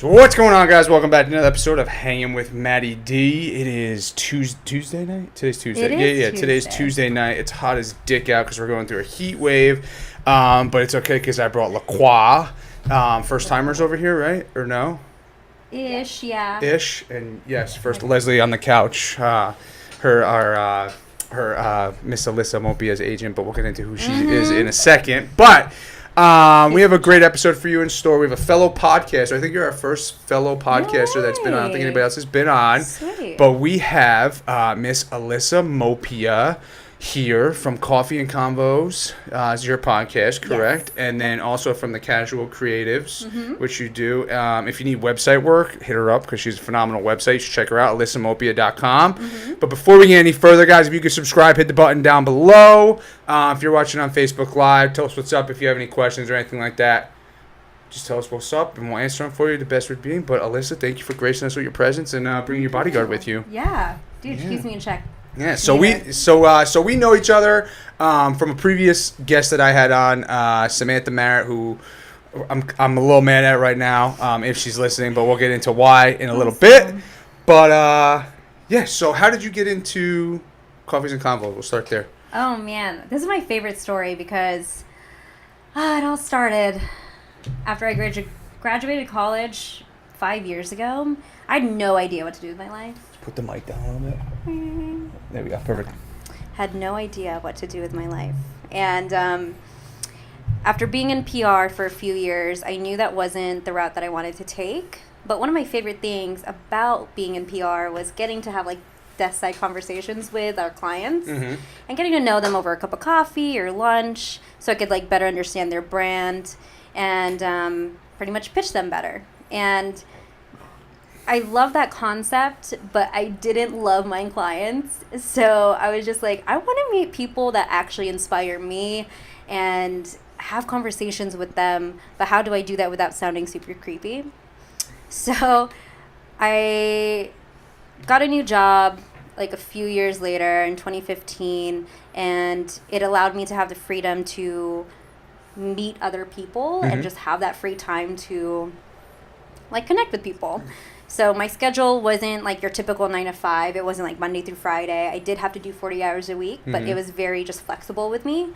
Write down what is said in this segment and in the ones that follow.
So what's going on, guys? Welcome back to another episode of Hangin with Maddie D. It is Tuesday night? Today's Tuesday. Tuesday. Today's Tuesday night. It's hot as dick out because we're going through a heat wave. But it's okay because I brought La Croix. First timers over here, right? Or no? Ish, yeah. Ish. And yes, first Leslie on the couch. Her Miss Alyssa Mopia's agent, but we'll get into who she is in a second. But we have a great episode for you in store. We have a fellow podcaster. I think you're our first fellow podcaster that's been on. I don't think anybody else has been on. Sweet. But we have Miss Alyssa Mopia here from Coffee Convos. Is your podcast, correct? Yes. And then also from the Casual Creatives, which you do. If you need website work, hit her up because she's a phenomenal website. You should check her out, alyssamopia.com. But before we get any further, guys, if you could subscribe, hit the button down below. If you're watching on Facebook Live, tell us what's up. If you have any questions or anything like that, just tell us what's up, and we'll answer them for you the best with being. But Alyssa, thank you for gracing us with your presence and bringing your bodyguard with you. Yeah. Dude, she keeps me in check. Yeah, so we know each other from a previous guest that I had on, Samantha Merritt, who I'm a little mad at right now if she's listening, but we'll get into why in a little bit. But yeah, so how did you get into Coffees and Convos? We'll start there. Oh man, this is my favorite story because it all started after I graduated college 5 years ago. I had no idea what to do with my life. Put the mic down a little bit. There we go. Perfect. Had no idea what to do with my life. And after being in PR for a few years, I knew that wasn't the route that I wanted to take. But one of my favorite things about being in PR was getting to have like desk side conversations with our clients and getting to know them over a cup of coffee or lunch so I could like better understand their brand and pretty much pitch them better. And I love that concept, but I didn't love my clients. So I was just like, I want to meet people that actually inspire me and have conversations with them. But how do I do that without sounding super creepy? So I got a new job like a few years later in 2015, and it allowed me to have the freedom to meet other people and just have that free time to like connect with people. So my schedule wasn't like your typical 9 to 5. It wasn't like Monday through Friday. I did have to do 40 hours a week, but it was very just flexible with me.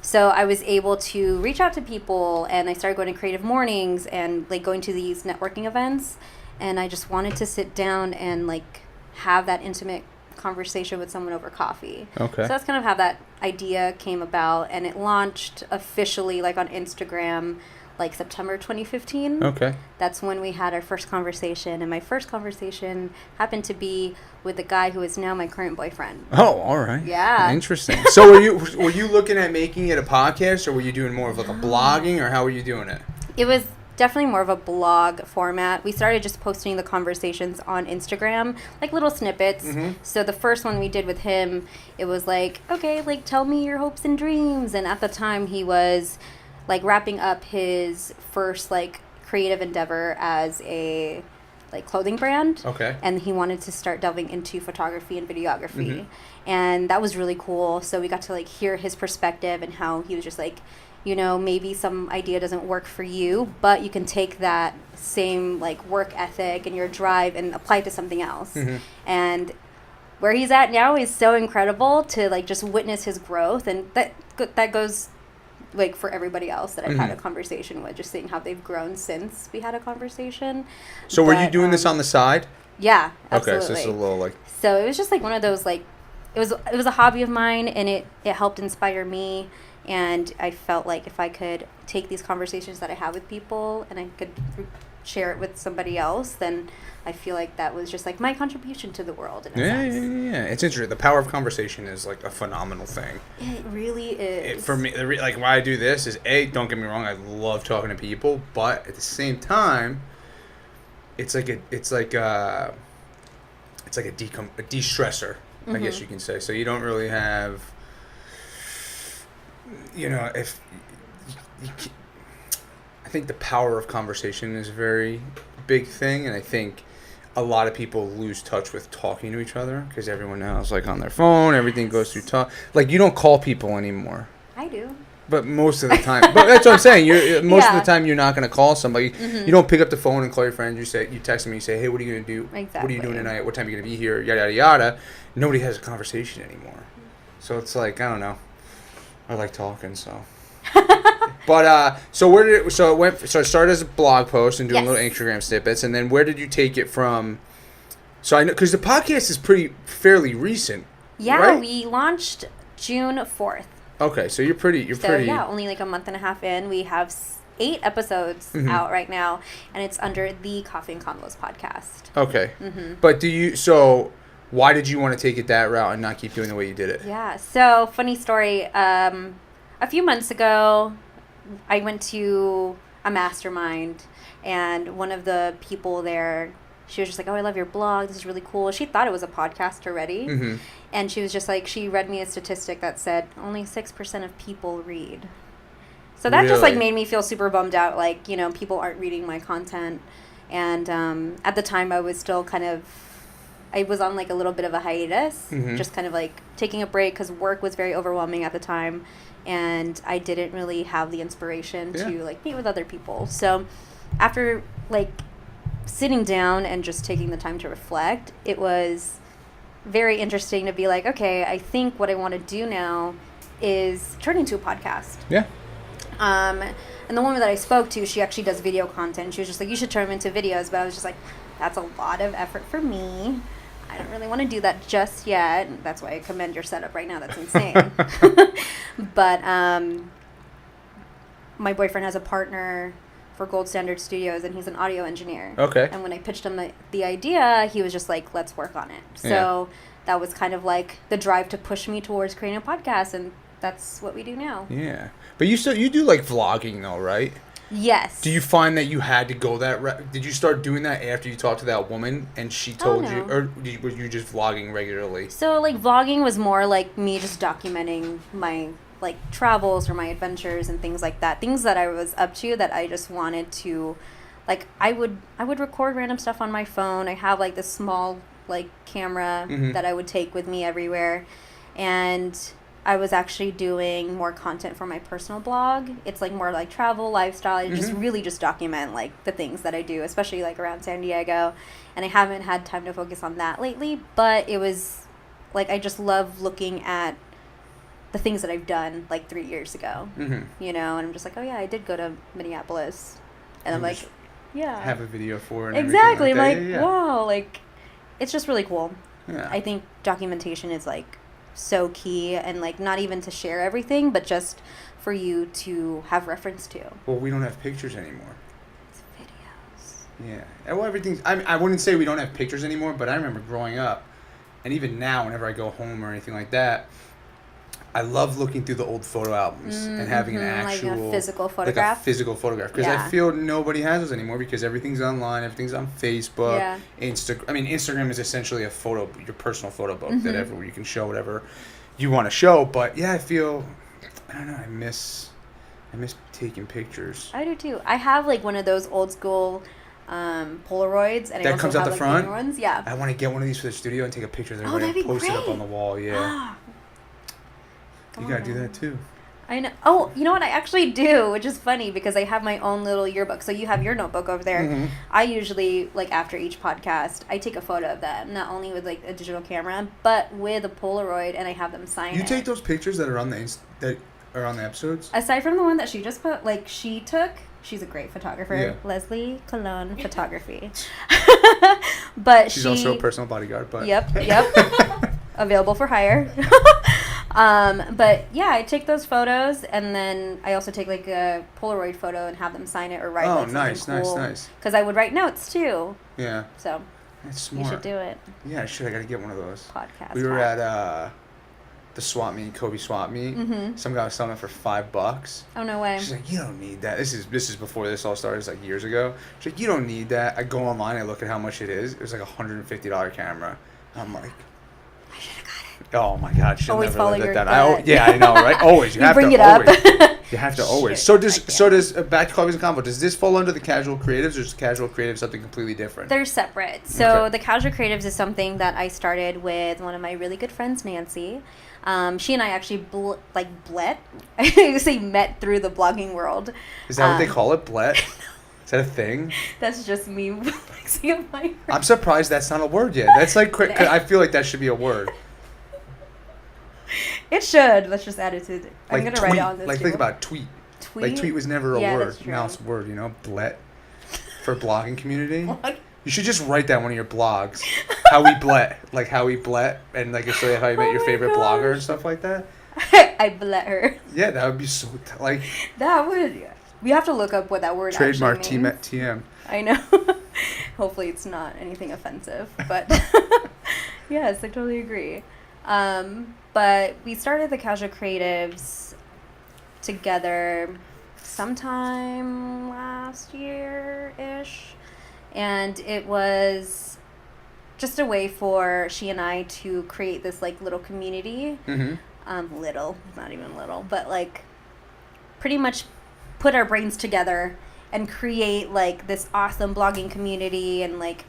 So I was able to reach out to people, and I started going to creative mornings and like going to these networking events. And I just wanted to sit down and like have that intimate conversation with someone over coffee. Okay. So that's kind of how that idea came about, and it launched officially like on Instagram like September 2015. Okay. That's when we had our first conversation, and my first conversation happened to be with the guy who is now my current boyfriend. Oh, all right. Yeah. Interesting. So were you looking at making it a podcast, or were you doing more of like a blogging, or how were you doing it? It was definitely more of a blog format. We started just posting the conversations on Instagram, like little snippets. So the first one we did with him, it was like, okay, like tell me your hopes and dreams. And at the time he was like wrapping up his first like creative endeavor as a like clothing brand. Okay. And he wanted to start delving into photography and videography. And that was really cool. So we got to like hear his perspective and how he was just like, you know, maybe some idea doesn't work for you, but you can take that same like work ethic and your drive and apply it to something else. And where he's at now is so incredible to like just witness his growth, and that goes like for everybody else that I've had a conversation with, just seeing how they've grown since we had a conversation. So were you doing this on the side? Yeah, absolutely. Okay, so it's a little like... So it was just like one of those like, it was a hobby of mine, and it helped inspire me, and I felt like if I could take these conversations that I have with people and I could share it with somebody else, then I feel like that was just like my contribution to the world in a sense. Yeah. It's interesting. The power of conversation is like a phenomenal thing. It really is. For me, like why I do this is don't get me wrong, I love talking to people, but at the same time, it's like a de-stressor, I guess you can say. So you don't really have, you know, I think the power of conversation is a very big thing, and I think a lot of people lose touch with talking to each other because everyone now is like on their phone. Everything goes through talk. Like you don't call people anymore. I do. But most of the time, but that's what I'm saying. Most of Yeah. the time, you're not going to call somebody. Mhm. You don't pick up the phone and call your friends. You text them. You say, "Hey, what are you going to do? What are Exactly. you doing tonight? What time are you going to be here?" Yada yada yada. Nobody has a conversation anymore. So it's like, I don't know. I like talking, so. But so where did it? So it started as a blog post and doing Yes. little Instagram snippets, and then where did you take it from? So I know because the podcast is fairly recent. Yeah, right? we launched June 4th. Okay, so you're pretty. Yeah, only like a month and a half in. We have 8 episodes Mhm. out right now, and it's under the Coffee Convos podcast. Okay. Mm-hmm. But so why did you want to take it that route and not keep doing the way you did it? Yeah, so funny story. A few months ago, I went to a mastermind, and one of the people there, she was just like, "Oh, I love your blog. This is really cool." She thought it was a podcast already. Mm-hmm. And she was just like, she read me a statistic that said only 6% of people read. So that just like Really? made me feel super bummed out. Like, people aren't reading my content. And at the time I was still I was on like a little bit of a hiatus, Mhm. just kind of like taking a break because work was very overwhelming at the time. And I didn't really have the inspiration Yeah. to like meet with other people. So after like sitting down and just taking the time to reflect, it was very interesting to be like, okay, I think what I want to do now is turn into a podcast. Yeah. And the woman that I spoke to, she actually does video content. She was just like, you should turn them into videos. But I was just like, that's a lot of effort for me. I don't really want to do that just yet. That's why I commend your setup right now. That's insane. But my boyfriend has a partner for Gold Standard Studios, and he's an audio engineer. Okay. And when I pitched him the idea, he was just like, let's work on it. So that was kind of like the drive to push me towards creating a podcast, and that's what we do now. Yeah. But you do like vlogging though, right? Yes. Do you find that you had to go that route? Did you start doing that after you talked to that woman and she told you, no. or were you just vlogging regularly? So like vlogging was more like me just documenting my like travels or my adventures and things like that. Things that I was up to that I just wanted to, like I would record random stuff on my phone. I have like this small like camera Mhm. that I would take with me everywhere, and I was actually doing more content for my personal blog. It's like more like travel, lifestyle. I just Mhm. really just document like the things that I do, especially like around San Diego. And I haven't had time to focus on that lately, but it was like I just love looking at the things that I've done like 3 years ago, Mm-hmm. and I'm just like, oh yeah, I did go to Minneapolis, and I'm You like, just yeah, Have a video for it. And exactly. I'm everything like, that. wow, like it's just really cool. Yeah. I think documentation is like so key, and like not even to share everything, but just for you to have reference to. Well, we don't have pictures anymore. It's videos. Yeah. And well, everything's. I wouldn't say we don't have pictures anymore, but I remember growing up, and even now, whenever I go home or anything like that, I love looking through the old photo albums and having an actual like a physical like photograph. a physical photograph, because Yeah. I feel nobody has those anymore because everything's online, everything's on Facebook, Yeah. Instagram is essentially a photo, your personal photo book that everywhere you can show whatever you want to show. But yeah, I don't know, I miss taking pictures. I do too. I have like one of those old school Polaroids, and I That also comes out have the like front? newer ones. Yeah. I want to get one of these for the studio and take a picture of Oh, everybody that'd and be post it up great. on the wall. Yeah, Ah. you gotta do that too. I know. Oh, you know what? I actually do, which is funny because I have my own little yearbook. So you have your notebook over there. Mhm. I usually, like after each podcast, I take a photo of that, not only with like a digital camera, but with a Polaroid, and I have them sign You it. take those pictures that are on that are on the episodes. Aside from the one that she just put, like she took, she's a great photographer. Yeah. Leslie Colon Photography. But She's she also a personal bodyguard, but Yep. Available for hire. But yeah, I take those photos, and then I also take like a Polaroid photo and have them sign it or write. Oh, like, nice. Because I would write notes too. Yeah, So that's smart. you should do it. Yeah, I should. I gotta get one of those. Podcast. We were hat. at the swap meet, Kobe swap meet. Mhm. Some guy was selling it for $5. Oh no way. She's like, you don't need that. This is before this all started. It's like years ago. She's like, you don't need that. I go online, I look at how much it is. It was like $150 camera. I'm like, I should have got it. oh my god, should Always never follow let that your down. gut. Yeah, I know, right? Always, you, You have bring to it up. always. You have to always. Shoot, So does back to Coffees and Convo. Does this fall under the casual creatives, or is casual creatives something completely different? They're separate. So Okay. the Casual Creatives is something that I started with one of my really good friends, Nancy. She and I actually met through the blogging world. Is that what they call it, blet? Is that a thing? That's just me flexing up my. I'm surprised that's not a word yet. That's like I feel like that should be a word. It should. Let's just add it to. I'm gonna tweet. write it on this. Like too. think about tweet. Tweet. Like tweet was never a Yeah, word. that's true. Now it's a word. Blet for blogging community. Blog. You should just write down one of your blogs. How we blet, and like a story of how you met your favorite blogger and stuff like that. I blet her. Yeah, that would be so like. That would. We have to look up what that word Trademark actually means. TM. I know. Hopefully it's not anything offensive, but yes, I totally agree. But we started the Casual Creatives together sometime last year-ish, and it was just a way for she and I to create this like little community. Little, not even little, but like pretty much put our brains together and create like this awesome blogging community, and like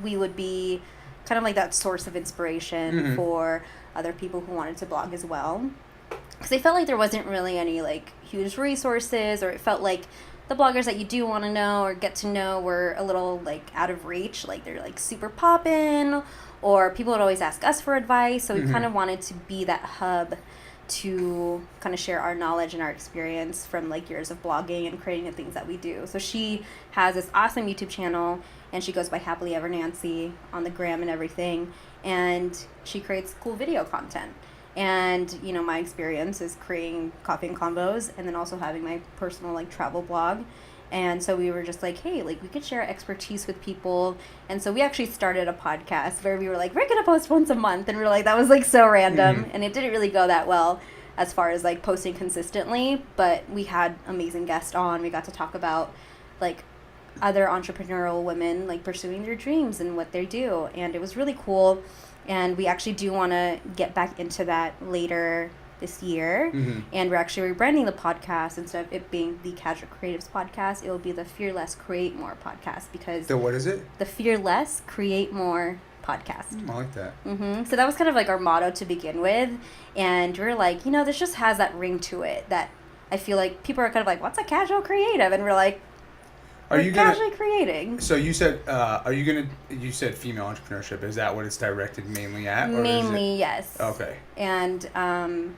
we would be kind of like that source of inspiration for other people who wanted to blog as well, because I felt like there wasn't really any like huge resources, or it felt like the bloggers that you do want to know or get to know were a little like out of reach, like they're like super poppin', or people would always ask us for advice, so we kind of wanted to be that hub to kind of share our knowledge and our experience from like years of blogging and creating the things that we do. So she has this awesome YouTube channel, and she goes by Happily Ever Nancy on the gram and everything, and she creates cool video content. And my experience is creating Coffee and Convos, and then also having my personal like travel blog. And so we were just like, hey, like we could share expertise with people. And so we actually started a podcast where we were like, we're going to post once a month. And we were like, that was like so random. And it didn't really go that well as far as like posting consistently. But we had amazing guests on. We got to talk about like other entrepreneurial women like pursuing their dreams and what they do. And it was really cool. And we actually do want to get back into that later this year, and we're actually rebranding the podcast. Instead of it being the Casual Creatives podcast, it will be the Fearless Create More podcast, because The what is it? the Fearless Create More podcast. I like that. So that was kind of like our motto to begin with, and we're like, this just has that ring to it that I feel like people are kind of like, what's a casual creative? And we're like, we're casually creating. So you said, you said female entrepreneurship. Is that what it's directed mainly at? Or Mainly, yes. Okay. And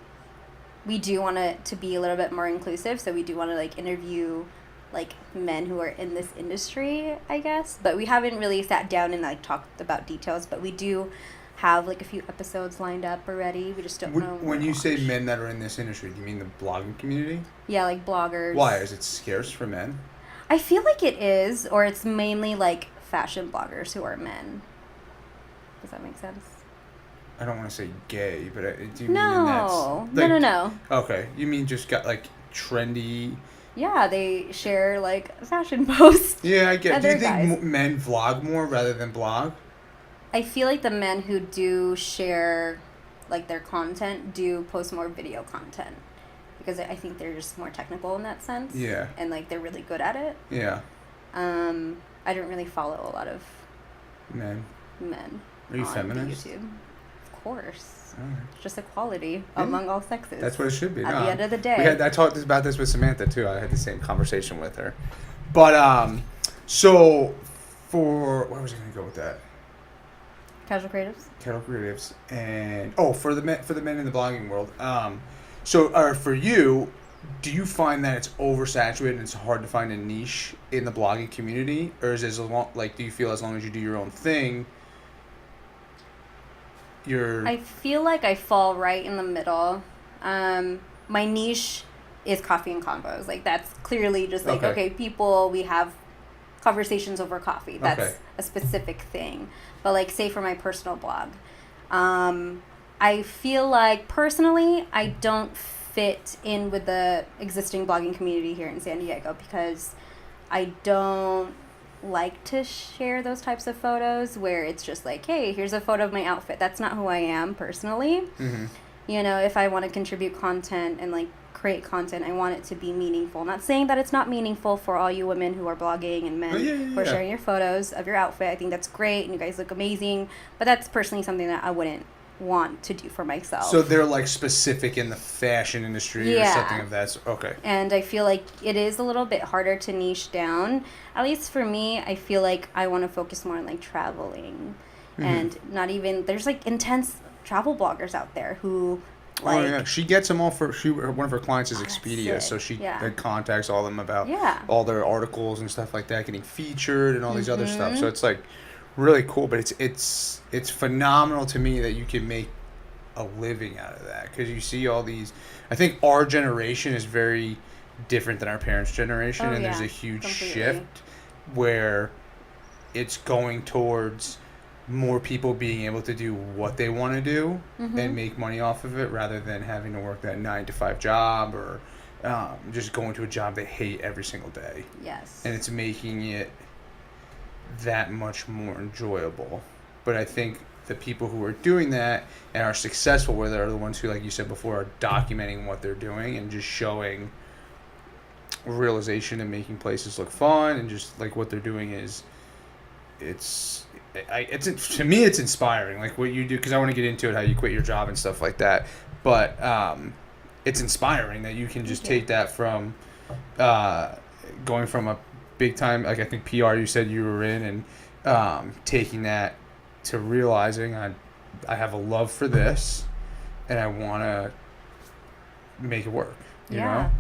we do want it to be a little bit more inclusive, so we do want to like interview like men who are in this industry, I guess. But we haven't really sat down and like talked about details, but we do have like a few episodes lined up already. We just don't know. When you say men that are in this industry, do you mean the blogging community? Yeah, like bloggers. Why? Is it scarce for men? I feel like it is, or it's mainly like fashion bloggers who are men. Does that make sense? I don't want to say gay, but do you No. mean that's... Like, No. Okay. You mean just got like trendy... Yeah, they share like fashion posts. Yeah, I get. Do you Other think guys. men vlog more rather than blog? I feel like the men who do share like their content do post more video content, because I think they're just more technical in that sense. Yeah. And like they're really good at it. Yeah. I don't really follow a lot of Men. Are you on feminist? YouTube. Of course. Alright. It's just equality Yeah. among all sexes. That's what it should be. At no. the end of the day. I talked about this with Samantha too. I had the same conversation with her. But so for where was I going to go with that? Casual creatives. Kettle creatives and for the men in the blogging world. For you, do you find that it's oversaturated and it's hard to find a niche in the blogging community, or is it do you feel as long as you do your own thing, I feel like I fall right in the middle. My niche is Coffee and Convos. Like that's clearly just like okay, people, we have conversations over coffee. That's a specific thing. But like say for my personal blog, I feel like personally I don't fit in with the existing blogging community here in San Diego, because I don't like to share those types of photos where it's just like, hey, here's a photo of my outfit. That's not who I am personally. If I want to contribute content and like create content, I want it to be meaningful. Not saying that it's not meaningful for all you women who are blogging and men who are sharing your photos of your outfit. I think that's great and you guys look amazing. But that's personally something that I wouldn't want to do for myself. So they're like specific in the fashion industry or something of that. Okay. And I feel like it is a little bit harder to niche down. At least for me, I feel like I want to focus more on like traveling and not even, there's like intense travel bloggers out there who like, she gets them all for one of her clients is Expedia, so she contacts all them about all their articles and stuff like that getting featured and all these other stuff. So it's like really cool, but it's phenomenal to me that you can make a living out of that, because you see all these. I think our generation is very different than our parents' generation, and there's a huge shift where it's going towards more people being able to do what they want to do and make money off of it, rather than having to work that 9-to-5 job or just going to a job they hate every single day. Yes. And it's making it that much more enjoyable. But I think the people who are doing that and are successful with it are the ones who, like you said before, are documenting what they're doing and just showing realization and making places look fun, and just like what they're doing is to me it's inspiring, like what you do, because I want to get into it, how you quit your job and stuff like that, but it's inspiring that you can just take that from going from a big time, like I think PR you said you were in, and taking that to realizing I have a love for this and I want to make it work, you know?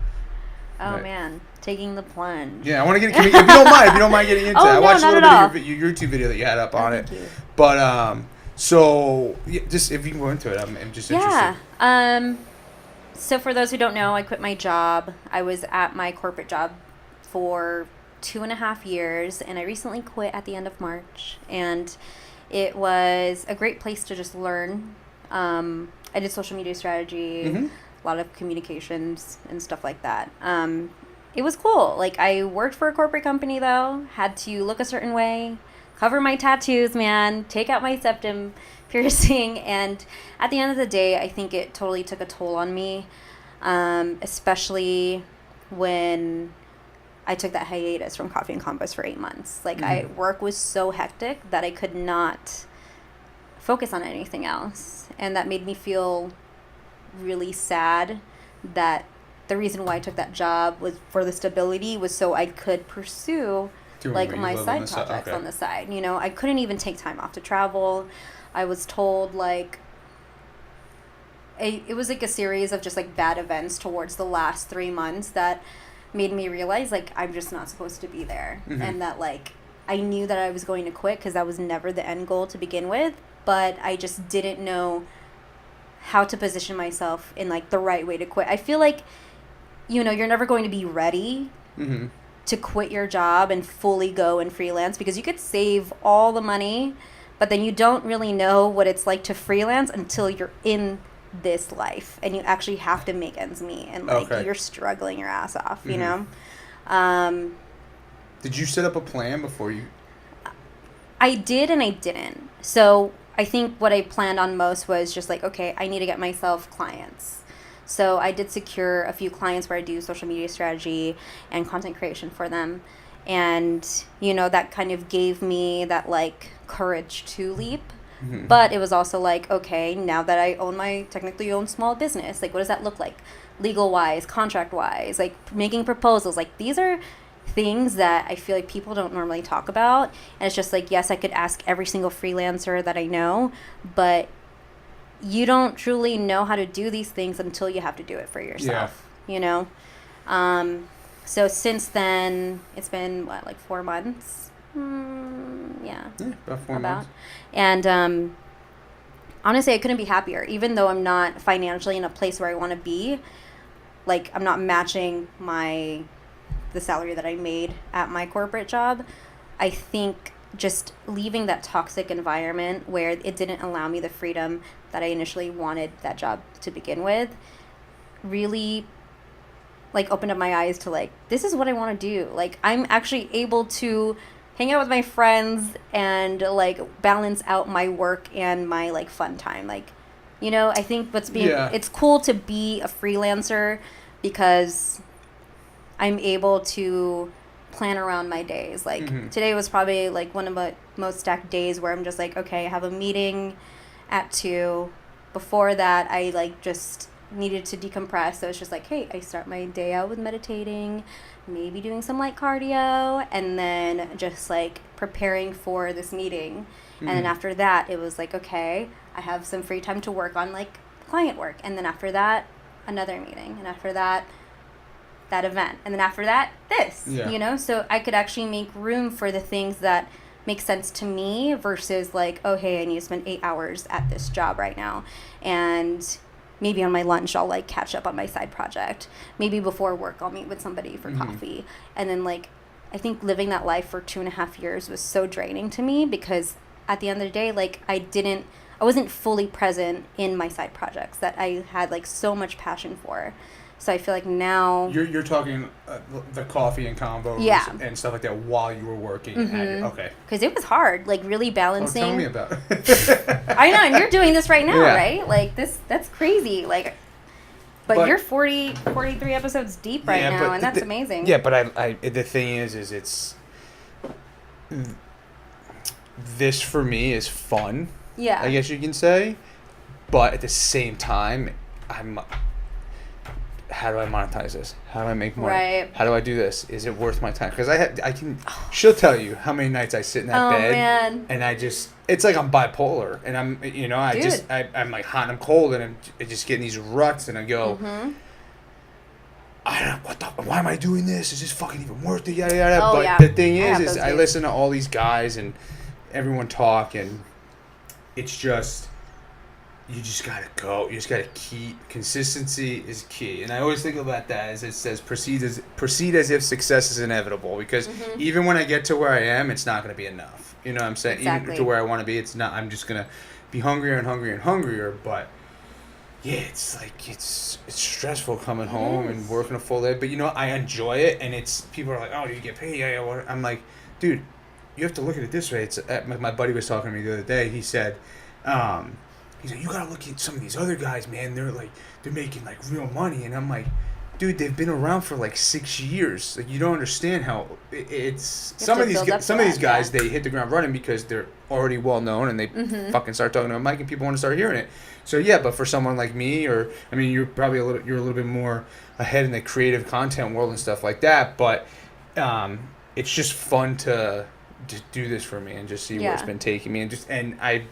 Oh, but, man, taking the plunge. Yeah, I want to get, if you don't mind getting into that. I watched a little bit of your YouTube video that you had up on it. Thank you. But, so, just if you can go into it, I'm just interested. So for those who don't know, I quit my job. I was at my corporate job for 2.5 years, and I recently quit at the end of March, and it was a great place to just learn. I did social media strategy, a lot of communications and stuff like that. It was cool. Like, I worked for a corporate company, though, had to look a certain way, cover my tattoos, man, take out my septum piercing, and at the end of the day, I think it totally took a toll on me, especially when I took that hiatus from Coffee Convos for 8 months. Like, work was so hectic that I could not focus on anything else, and that made me feel really sad that the reason why I took that job was for the stability, was so I could pursue like my side projects on the side. You know, I couldn't even take time off to travel. I was told like it was like a series of just like bad events towards the last 3 months that made me realize like I'm just not supposed to be there, and that like I knew that I was going to quit because that was never the end goal to begin with, but I just didn't know how to position myself in like the right way to quit. I feel like, you know, you're never going to be ready to quit your job and fully go and freelance, because you could save all the money, but then you don't really know what it's like to freelance until you're in this life and you actually have to make ends meet, and like you're struggling your ass off, you know? Did you set up a plan before you? I did and I didn't. So I think what I planned on most was just like, okay, I need to get myself clients. So I did secure a few clients where I do social media strategy and content creation for them. And, you know, that kind of gave me that like courage to leap. But it was also like, okay, now that I technically own small business, like what does that look like? Legal wise, contract wise, like making proposals, like these are things that I feel like people don't normally talk about. And it's just like, yes, I could ask every single freelancer that I know, but you don't truly know how to do these things until you have to do it for yourself, you know? So since then, it's been, what, like 4 months? About 4 months. And honestly, I couldn't be happier. Even though I'm not financially in a place where I want to be, like I'm not matching the salary that I made at my corporate job. I think just leaving that toxic environment where it didn't allow me the freedom that I initially wanted that job to begin with really like opened up my eyes to like, this is what I want to do. Like I'm actually able to hang out with my friends and like balance out my work and my like fun time. Like, you know, I think it's cool to be a freelancer, because I'm able to plan around my days. Like today was probably like one of my most stacked days where I'm just like, okay, I have a meeting at 2. Before that, I like just needed to decompress. So it's just like, hey, I start my day out with meditating, maybe doing some light cardio, and then just like preparing for this meeting. And then after that, it was like, okay, I have some free time to work on like client work. And then after that, another meeting. And after that, that event. And then after that, this, you know? So I could actually make room for the things that make sense to me versus like, oh, hey, I need to spend 8 hours at this job right now. And maybe on my lunch, I'll like catch up on my side project. Maybe before work, I'll meet with somebody for coffee. And then like, I think living that life for 2.5 years was so draining to me because at the end of the day, like I wasn't fully present in my side projects that I had like so much passion for. So I feel like now you're talking the coffee and combos and stuff like that while you were working. Okay. Because it was hard, like really balancing. Tell me about it. I know, and you're doing this right now, right? Like that's crazy. Like, but you're 43 episodes deep right now, and that's amazing. Yeah, but I the thing is it's this for me is fun. Yeah. I guess you can say, but at the same time, how do I monetize this? How do I make money? Right. How do I do this? Is it worth my time? Because she'll tell you how many nights I sit in that bed, and it's like I'm bipolar, and I'm like hot and I'm cold, and I just get in these ruts, and I go, why am I doing this? Is this fucking even worth it? Yada yada. But the thing is I listen to all these guys and everyone talk, and it's just. You just gotta go. You just gotta keep. Consistency is key, and I always think about that as it says, proceed as if success is inevitable. Because even when I get to where I am, it's not gonna be enough. You know what I'm saying? Exactly. Even to where I want to be, it's not. I'm just gonna be hungrier and hungrier and hungrier. But yeah, it's like it's stressful coming home and working a full day. But you know, I enjoy it, and it's people are like, oh, do you get paid? Yeah. I'm like, dude, you have to look at it this way. It's my buddy was talking to me the other day. He said. He's like, you gotta look at some of these other guys, man. They're making like real money, and I'm like, dude, they've been around for like 6 years. Like, you don't understand how it's some of these guys. They hit the ground running because they're already well known, and they fucking start talking to a mic, and people want to start hearing it. So yeah, but for someone like me, or I mean, you're probably a little bit more ahead in the creative content world and stuff like that. But it's just fun to do this for me and just see where it's been taking me, and I.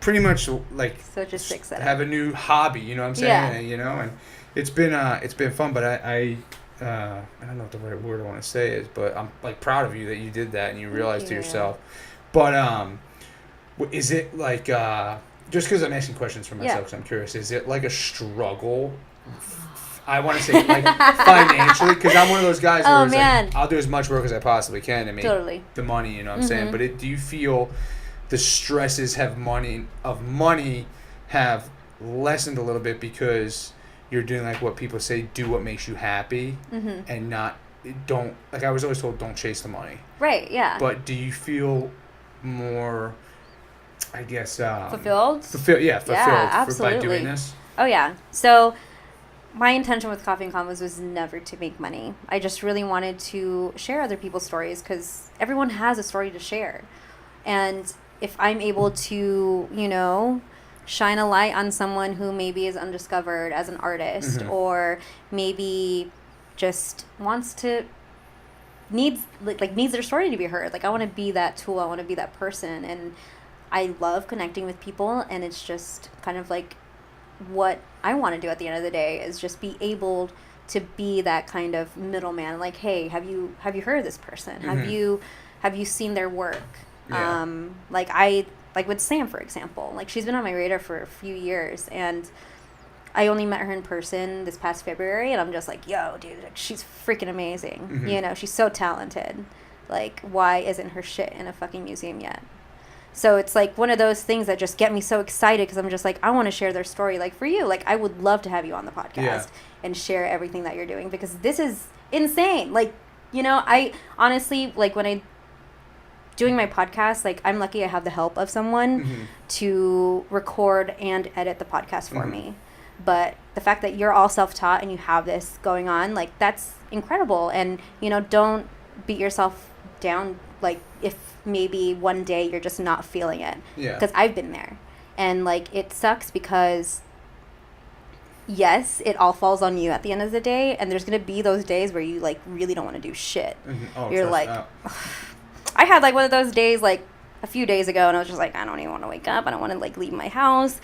Pretty much like so just fix it have a new hobby, you know what I'm saying? You know, and it's been fun, but I don't know what the right word I want to say is, but I'm like proud of you that you did that and you realized to yourself. But is it like just because I'm asking questions for myself because I'm curious, is it like a struggle? I want to say like financially, because I'm one of those guys where it's like, I'll do as much work as I possibly can to make the money, you know what I'm saying? But do you feel the stresses of money have lessened a little bit because you're doing like what people say, do what makes you happy, and don't like I was always told, don't chase the money. Right. Yeah. But do you feel more, I guess, fulfilled? Fulfilled absolutely. by doing this. Oh yeah. So my intention with Coffee and Convos was never to make money. I just really wanted to share other people's stories because everyone has a story to share, and if I'm able to, you know, shine a light on someone who maybe is undiscovered as an artist or maybe just needs their story to be heard. Like, I want to be that tool. I want to be that person. And I love connecting with people. And it's just kind of like what I want to do at the end of the day is just be able to be that kind of middleman. Like, hey, have you heard of this person? Have you seen their work? Yeah. Like with Sam, for example, like she's been on my radar for a few years, and I only met her in person this past February, and I'm just like, yo, dude, like, she's freaking amazing. You know, she's so talented. Like, why isn't her shit in a fucking museum yet? So it's like one of those things that just get me so excited because I'm just like, I want to share their story. Like for you, like I would love to have you on the podcast and share everything that you're doing because this is insane. Like, you know, I honestly, like when I doing my podcast, like I'm lucky I have the help of someone to record and edit the podcast for me. But the fact that you're all self-taught and you have this going on, like, that's incredible. And, you know, don't beat yourself down, like, if maybe one day you're just not feeling it. Yeah. Because I've been there. And, like, it sucks because, yes, it all falls on you at the end of the day. And there's going to be those days where you, like, really don't want to do shit. Mm-hmm. Oh, you're like, I had, like, one of those days, like, a few days ago, and I was just like, I don't even want to wake up. I don't want to, like, leave my house.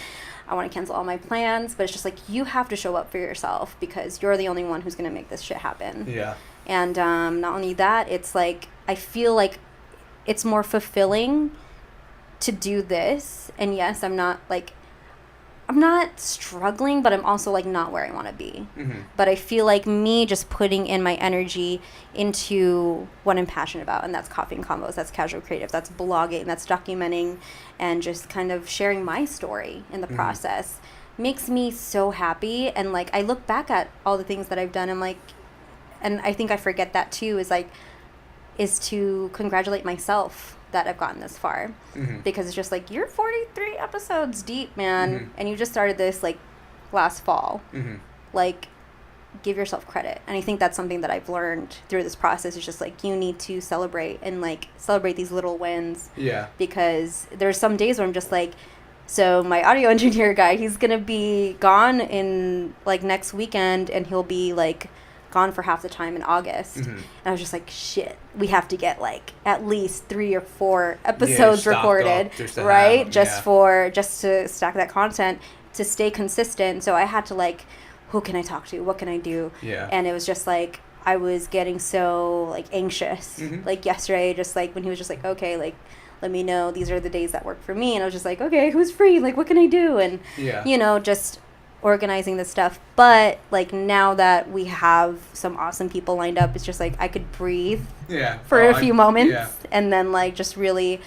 I want to cancel all my plans. But it's just like, you have to show up for yourself because you're the only one who's going to make this shit happen. Yeah. And not only that, it's like, I feel like it's more fulfilling to do this. And yes, I'm not struggling, but I'm also, like, not where I want to be. Mm-hmm. But I feel like me just putting in my energy into what I'm passionate about, and that's Coffee and Convos, that's casual creative, that's blogging, that's documenting, and just kind of sharing my story in the process, makes me so happy. And, like, I look back at all the things that I've done, and, like, and I think I forget that too, is to congratulate myself that I've gotten this far. Because it's just like, you're 43 episodes deep, man, and you just started this, like, last fall. Like, give yourself credit. And I think that's something that I've learned through this process. Is just like, you need to celebrate and, like, celebrate these little wins. Yeah. Because there's some days where I'm just like, so my audio engineer guy, he's gonna be gone in, like, next weekend, and he'll be, like, gone for half the time in August. And I was just like, shit, we have to get, like, at least 3 or 4 episodes recorded, right? Just to stack that content, to stay consistent. So I had to, like, who can I talk to? What can I do? Yeah. And it was just like, I was getting so, like, anxious. Like, yesterday, just, like, when he was just like, okay, like, let me know, these are the days that work for me. And I was just like, okay, who's free? Like, what can I do? And, you know, just organizing this stuff. But, like, now that we have some awesome people lined up, it's just like, I could breathe for a few moments and then, like, just really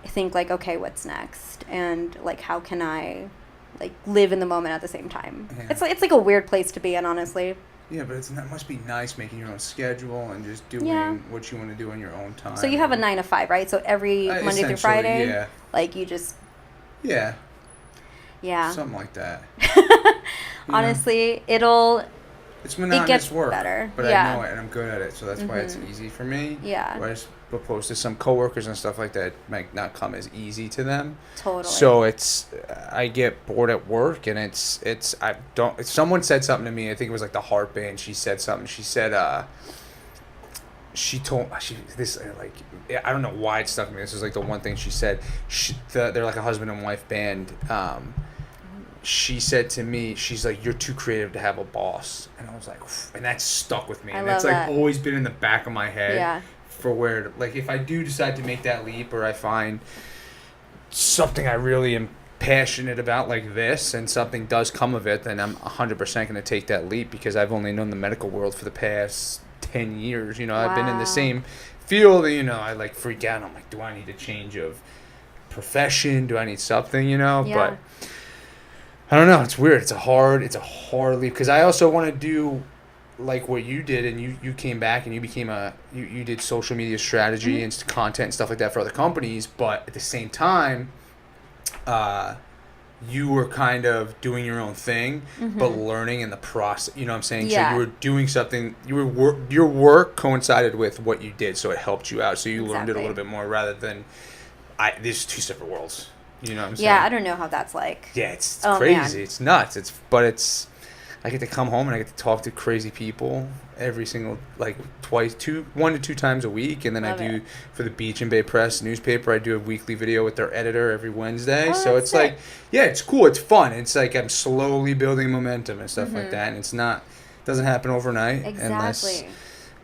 think, like, okay, what's next? And, like, how can I, like, live in the moment at the same time? It's like a weird place to be in, honestly. Yeah, but that must be nice, making your own schedule and just doing what you want to do in your own time. So you have a 9 to 5, right? So every Monday through Friday, like, you just something like that. Honestly, it's monotonous gets work, better. But I know it and I'm good at it, so that's why it's easy for me. Yeah. Whereas opposed to some coworkers and stuff like that, it might not come as easy to them. Totally. So I get bored at work, and someone said something to me. I think it was, like, the Heart Band. She said something. She said I don't know why it stuck with me. This is, like, the one thing she said. They're like a husband and wife band. She said to me, she's like, you're too creative to have a boss. And I was like, and that stuck with me. And it's, like, always been in the back of my head. Yeah. For where, like, if I do decide to make that leap, or I find something I really am passionate about, like this, and something does come of it, then I'm 100% going to take that leap, because I've only known the medical world for the past 10 years. You know, I've been in the same field, you know, I, like, freak out. I'm like, do I need a change of profession? Do I need something, you know? Yeah. But I don't know. It's weird. It's a hard leap, because I also want to do, like, what you did, and you came back and you became you did social media strategy and content and stuff like that for other companies, but at the same time, you were kind of doing your own thing, but learning in the process, you know what I'm saying? Yeah. So you were doing something, your work coincided with what you did, so it helped you out, so you learned it a little bit more, rather than, these are 2 separate worlds, you know what I'm saying? Yeah, I don't know how that's like. Yeah, it's crazy, man. It's nuts, I get to come home and I get to talk to crazy people every single, like, 1 to 2 times a week. And then I do, for the Beach and Bay Press newspaper, I do a weekly video with their editor every Wednesday. So it's sick. Like, yeah, it's cool. It's fun. It's like I'm slowly building momentum and stuff like that. And doesn't happen overnight. Exactly.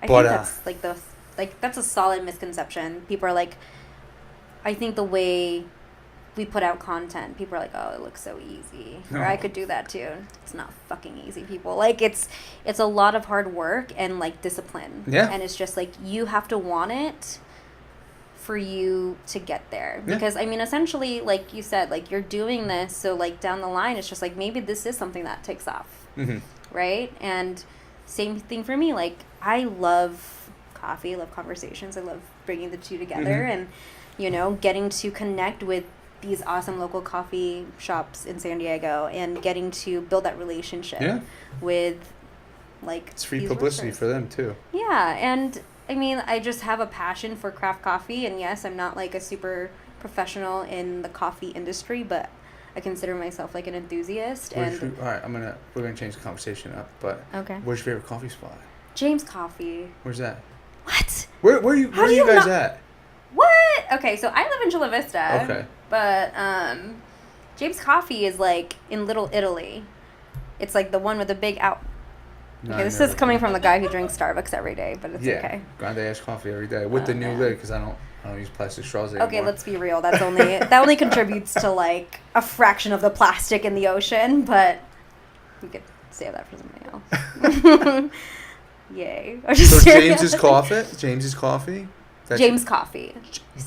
I think that's that's a solid misconception. People are like, I think the way we put out content, people are like, oh, it looks so easy, or I could do that too. It's not fucking easy, people. Like, it's a lot of hard work and, like, discipline. And it's just like, you have to want it for you to get there, because I mean, essentially, like you said, like, you're doing this, so, like, down the line, it's just like, maybe this is something that takes off, right? And same thing for me. Like, I love coffee, I love conversations, I love bringing the two together, and, you know, getting to connect with these awesome local coffee shops in San Diego and getting to build that relationship with, like, it's free publicity for them too. Yeah, and I mean, I just have a passion for craft coffee, and yes, I'm not like a super professional in the coffee industry, but I consider myself like an enthusiast. All right, we're gonna change the conversation up, but okay. Where's your favorite coffee spot? James Coffee. Where's that? What? Where are you guys at? What? Okay, so I live in Chula Vista. Okay. But James Coffee is like in Little Italy. It's like the one with the big out. No, okay, this is coming from the guy who drinks Starbucks every day, but it's okay. Grande ass coffee every day with the new lid because I don't use plastic straws anymore. Okay, let's be real. That only contributes to like a fraction of the plastic in the ocean, but you could save that for somebody else. Yay! So James's Coffee. James's Coffee. James Coffee.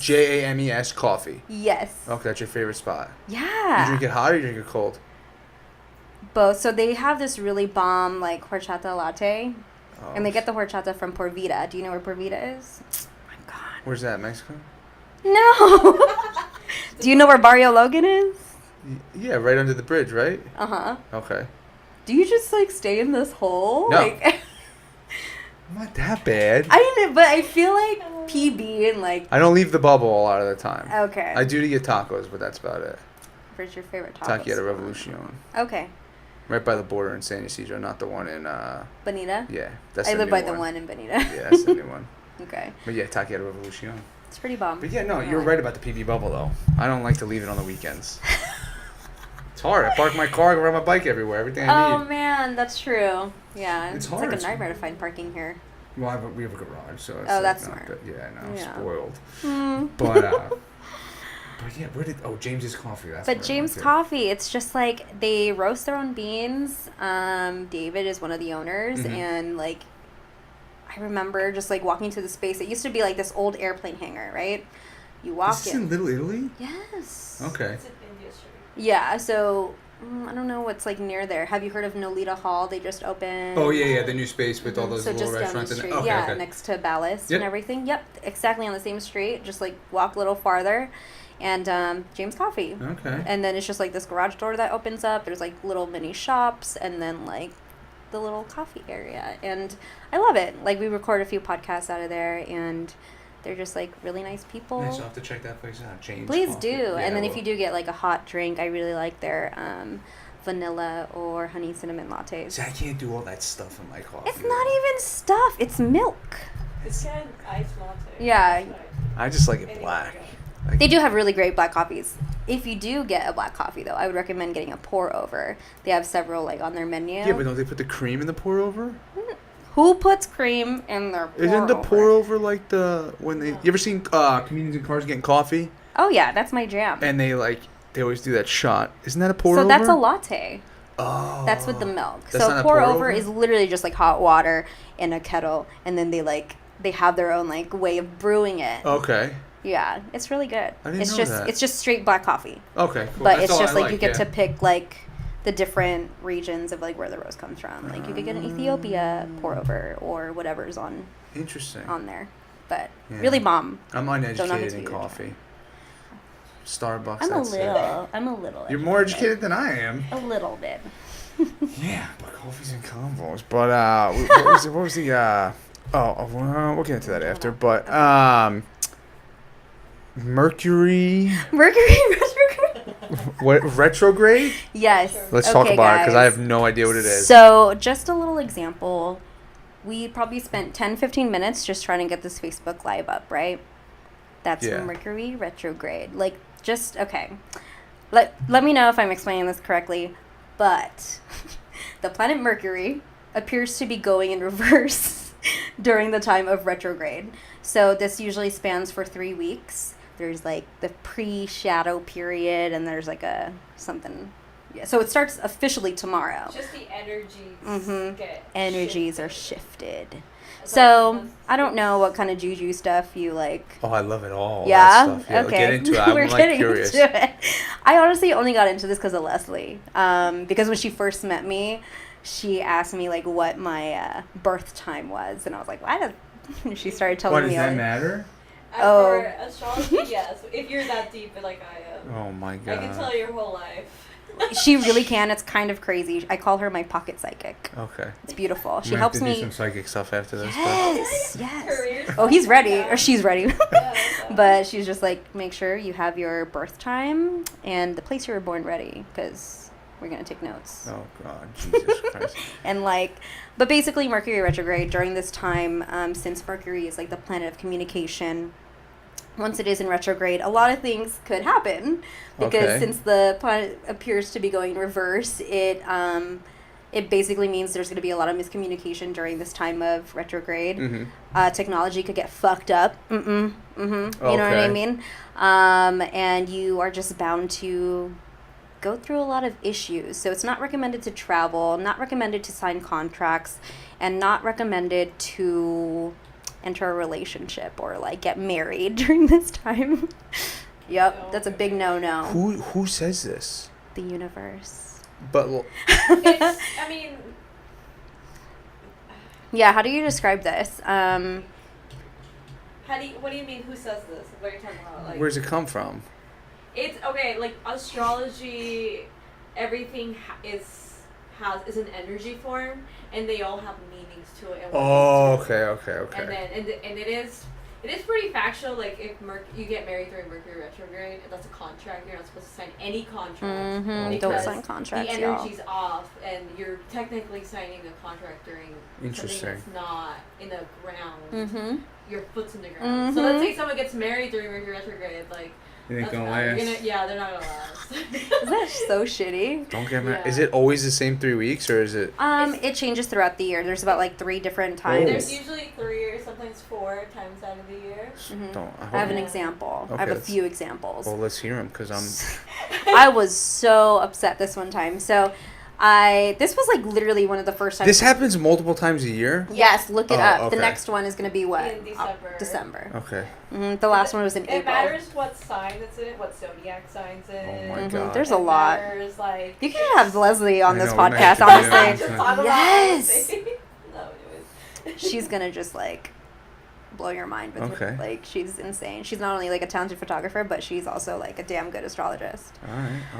JAMES Coffee. Yes. Okay, that's your favorite spot. Yeah. You drink it hot or you drink it cold? Both. So they have this really bomb like horchata latte, Oh. and they get the horchata from Por Vida. Do you know where Por Vida is? Oh my God. Where's that, Mexico? No. Do you know where Barrio Logan is? Yeah, right under the bridge, right? Uh-huh. Okay. Do you just like stay in this hole? No. Like, not that bad. I mean, but I feel like PB and like. I don't leave the bubble a lot of the time. Okay. I do to get tacos, but that's about it. Where's your favorite taco? Taqueria Revolucion. Okay. Right by the border in San Ysidro, not the one in Bonita? Yeah, that's I the live new by one. the one in Bonita. Yeah, that's the new one. Okay. But yeah, Taqueria Revolucion. It's pretty bomb. But yeah, no, you're right about the PB bubble though. I don't like to leave it on the weekends. It's hard. I park my car, I ride my bike everywhere. Everything I need. Oh man, that's true. Yeah, It's it's hard. like a nightmare to find parking here. Well, we have a garage, so it's that's not smart. Yeah, I know, Yeah. spoiled. Mm. But yeah, James's Coffee? But James Coffee, it's just like they roast their own beans. David is one of the owners, and like I remember just like walking to the space. It used to be like this old airplane hangar, right? You walk Is this in Little Italy? Yes. Okay. It's in India Street. Yeah, so I don't know what's like near there. Have you heard of Nolita Hall? They just opened. Oh yeah, the new space with all those so little just down the restaurants. street, Okay, yeah, okay. next to Ballast Yep. and everything. Yep, exactly on the same street. Just like walk a little farther, and James Coffee. Okay. And then it's just like this garage door that opens up. There's like little mini shops, and then like the little coffee area, and I love it. Like we record a few podcasts out of there, and they're just like really nice people. Nice, I'll have to check that place out. James Please Coffee. do. Yeah, And then I if will. you do get like a hot drink, I really like their vanilla or honey cinnamon lattes. See, I can't do all that stuff in my coffee. It's not even stuff. It's milk. It's got an iced latte. Yeah. That's right. I just like it black. They do have really great black coffees. If you do get a black coffee, though, I would recommend getting a pour over. They have several like on their menu. Yeah, but don't they put the cream in the pour over? Who puts cream in their pour Isn't the over? pour over like the when they? You ever seen comedians in cars getting coffee Oh yeah, that's my jam. and they always do that shot? Isn't that a pour So over? that's a latte. Oh. That's with the milk. That's So not a pour over pour-over? is literally just like hot water in a kettle, and then they have their own like way of brewing it. Okay. Yeah, it's really good. I didn't it's know just that. it's just straight black coffee. Okay. Cool. But That's it's all just I like you get yeah. to pick like the different regions of like where the roast comes from. Like you could get an Ethiopia pour over or whatever's on Interesting. there. But Yeah. really bomb. I'm Don't know how uneducated to in do it. coffee. Starbucks. I'm that's a little. It. You're more educated than I am. A little bit. Yeah, but coffees and combos. But what was the we'll get into that after. But Mercury. What retrograde? Yes. Let's talk Okay, about it because I guys. have no idea what it is. So, just a little example. We probably spent 10-15 minutes just trying to get this Facebook Live up, right? That's Yeah. Mercury retrograde. Like, just, okay. Let me know if I'm explaining this correctly. But the planet Mercury appears to be going in reverse during the time of retrograde. So, this usually spans for 3 weeks. There's like the pre-shadow period, and there's like something. Yeah, so it starts officially tomorrow. Just the energies get Energies shifted. are shifted. It's So like- I don't know what kind of juju stuff you like. Oh, I love it all. Yeah. That stuff. Yeah, Okay. Get into it. I'm We're like getting curious. into it. I honestly only got into this because of Leslie. Because when she first met me, she asked me like what my birth time was, and I was like, "Why does?" She started telling Why does me. that matter? Oh. For astrology, yes. If you're that deep, like I am. Oh my god. I can tell your whole life. She really can. It's kind of crazy. I call her my pocket psychic. Okay. It's beautiful. She We're gonna helps have to me. do some psychic stuff after this. Yes, yes. Career Oh, he's ready, stuff. or she's ready. Yeah, But she's just like, make sure you have your birth time and the place you were born ready, because we're gonna take notes. Oh god, Jesus Christ. And like, but basically Mercury retrograde during this time, since Mercury is like the planet of communication, once it is in retrograde, a lot of things could happen, because Okay. since the planet appears to be going reverse, it basically means there's going to be a lot of miscommunication during this time of retrograde. Mm-hmm. Technology could get fucked up. You know what I Okay. mean? And you are just bound to go through a lot of issues. So it's not recommended to travel, not recommended to sign contracts, and not recommended to enter a relationship or like get married during this time. Yep, that's a big no-no. Who says this? The universe. But It's, I mean, Yeah, how do you describe this? what do you mean, who says this? What are you talking about? Like, where's it come from? it's, okay, like, astrology, everything is an energy form, and they all have meanings to it. And what Oh, they do. okay. And then, and it is pretty factual. Like, if you get married during Mercury retrograde, that's a contract. You're not supposed to sign any contract. Don't Because sign contracts, the y'all. energy's off, and you're technically signing a contract during something Interesting. that's not in the ground. Mm-hmm. Your foot's in the ground. So let's say someone gets married during Mercury retrograde, like. It ain't that's gonna bad. last. They're not gonna last. Isn't that so shitty? Don't get married. Yeah. Is it always the same 3 weeks, or is it? It changes throughout the year. There's about like 3 different times. There's usually 3 or sometimes 4 times out of the year. Don't. I have an Yeah. example. I Okay, have a let's- few examples. Well, let's hear them, cause I'm. I was so upset this one time. So, this was like literally one of the first times. This happens multiple times a year. Yes, look it Oh, up. The okay. next one is going to be what? In December. December. Okay. The last one was in It April. matters what sign it's in, what zodiac signs in. Oh my God. There's a lot. Matters, like, You can have Leslie on I this know, we might podcast, have to do honestly. that. Talk about Yes. it. No, anyways. She's going to just like blow your mind with her. Okay. Like, she's insane. She's not only like a talented photographer, but she's also like a damn good astrologist. All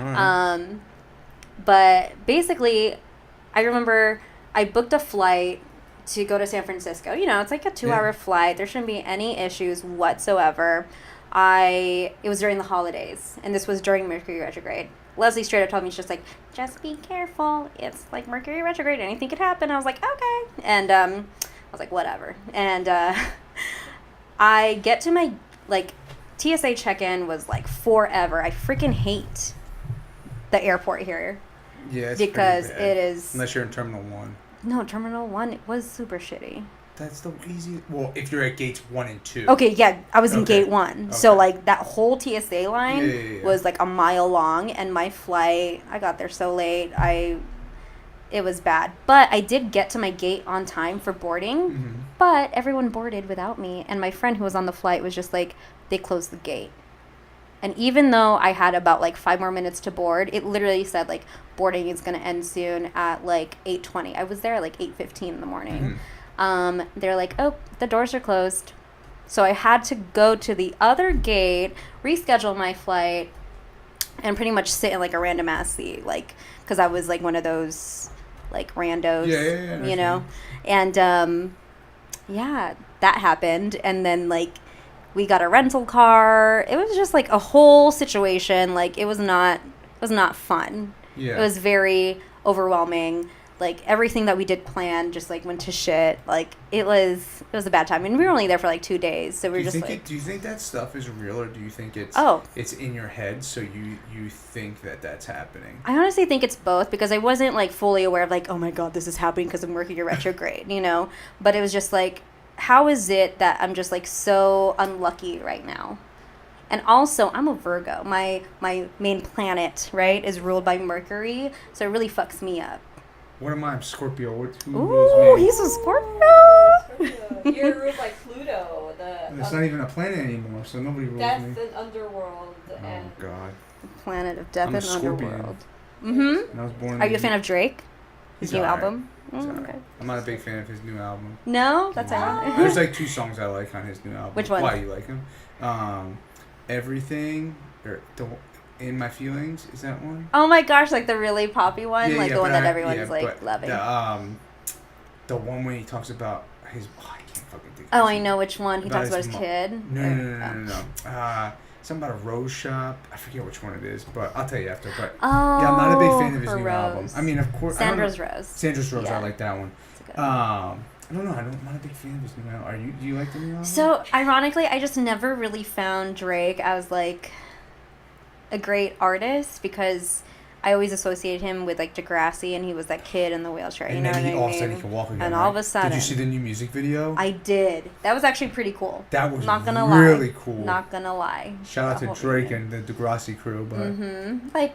right. But basically, I remember I booked a flight to go to San Francisco. You know, it's like a 2-hour Yeah. flight. There shouldn't be any issues whatsoever. It was during the holidays, and this was during Mercury retrograde. Leslie straight up told me, she's just like, just be careful. It's like Mercury retrograde. Anything could happen. I was like, okay. And I was like, whatever. And I get to my, like, TSA check-in was like forever. I freaking hate the airport here. Yeah. It's because pretty bad. it is. Unless you're in Terminal 1. No, Terminal 1 was super shitty. That's the easy. Well, if you're at gates 1 and 2. Okay, yeah, I was in Okay. gate 1. So, Okay. like, that whole TSA line Yeah. was, like, a mile long, and my flight, I got there so late, it was bad. But I did get to my gate on time for boarding, Mm-hmm. but everyone boarded without me, and my friend who was on the flight was just like, they closed the gate. And even though I had about, like, 5 more minutes to board, it literally said, like, boarding is going to end soon at, like, 8:20. I was there at, like, 8:15 in the morning. They're like, oh, the doors are closed. So I had to go to the other gate, reschedule my flight, and pretty much sit in, like, a random ass seat. Like, because I was, like, one of those, like, randos, Yeah, you know? And, yeah, that happened. And then, like, we got a rental car. It was just, like, a whole situation. Like, it was not fun. Yeah. It was very overwhelming. Like, everything that we did plan just, like, went to shit. Like, it was a bad time. And we were only there for, like, 2 days. So we were just, like... Do you think that stuff is real, or do you think it's it's in your head, so you think that that's happening? I honestly think it's both, because I wasn't, like, fully aware of, like, oh, my God, this is happening because I'm working at retrograde, you know? But it was just, like, how is it that I'm just, like, so unlucky right now? And also, I'm a Virgo. My main planet, right, is ruled by Mercury. So it really fucks me up. What am I? I'm Scorpio. Who Ooh, rules me? he's a Scorpio. Scorpio. You're ruled by Pluto. It's not even a planet anymore, so nobody rules Death me. and underworld. Oh And God. Planet of Death I'm a and Scorpion. Underworld. Mm-hmm. And I was born. Are you a fan of Drake? His He's new alright. album? Sorry. Okay. I'm not a big fan of his new album. No, that's ironic. There's like 2 songs I like on his new album. Which one? Why you like him? Everything or In My Feelings, is that one? Oh my gosh, like the really poppy one, Yeah, like yeah, the one but that everyone's but like loving. The one where he talks about his. Oh, I can't fucking think. Oh, of I his know which one. He talks about his mom. kid. No. Something about a rose shop. I forget which one it is, but I'll tell you after. But Oh, yeah, I'm not a big fan of his her new Rose. album. I mean, of course, Sandra's Rose. Sandra's Rose, Yeah. I like that one. It's a good I don't know. I'm not a big fan of his new album. Are you? Do you like the new album? So, ironically, I just never really found Drake as, like, a great artist because I always associated him with, like, Degrassi, and he was that kid in the wheelchair, you and know then what he I all mean? of a sudden he can walk again. And right? all of a sudden... Did you see the new music video? I did. That was actually pretty cool. That was Not gonna really lie. cool. Not gonna lie. Shout out The to whole Drake thing. and the Degrassi crew, but Like,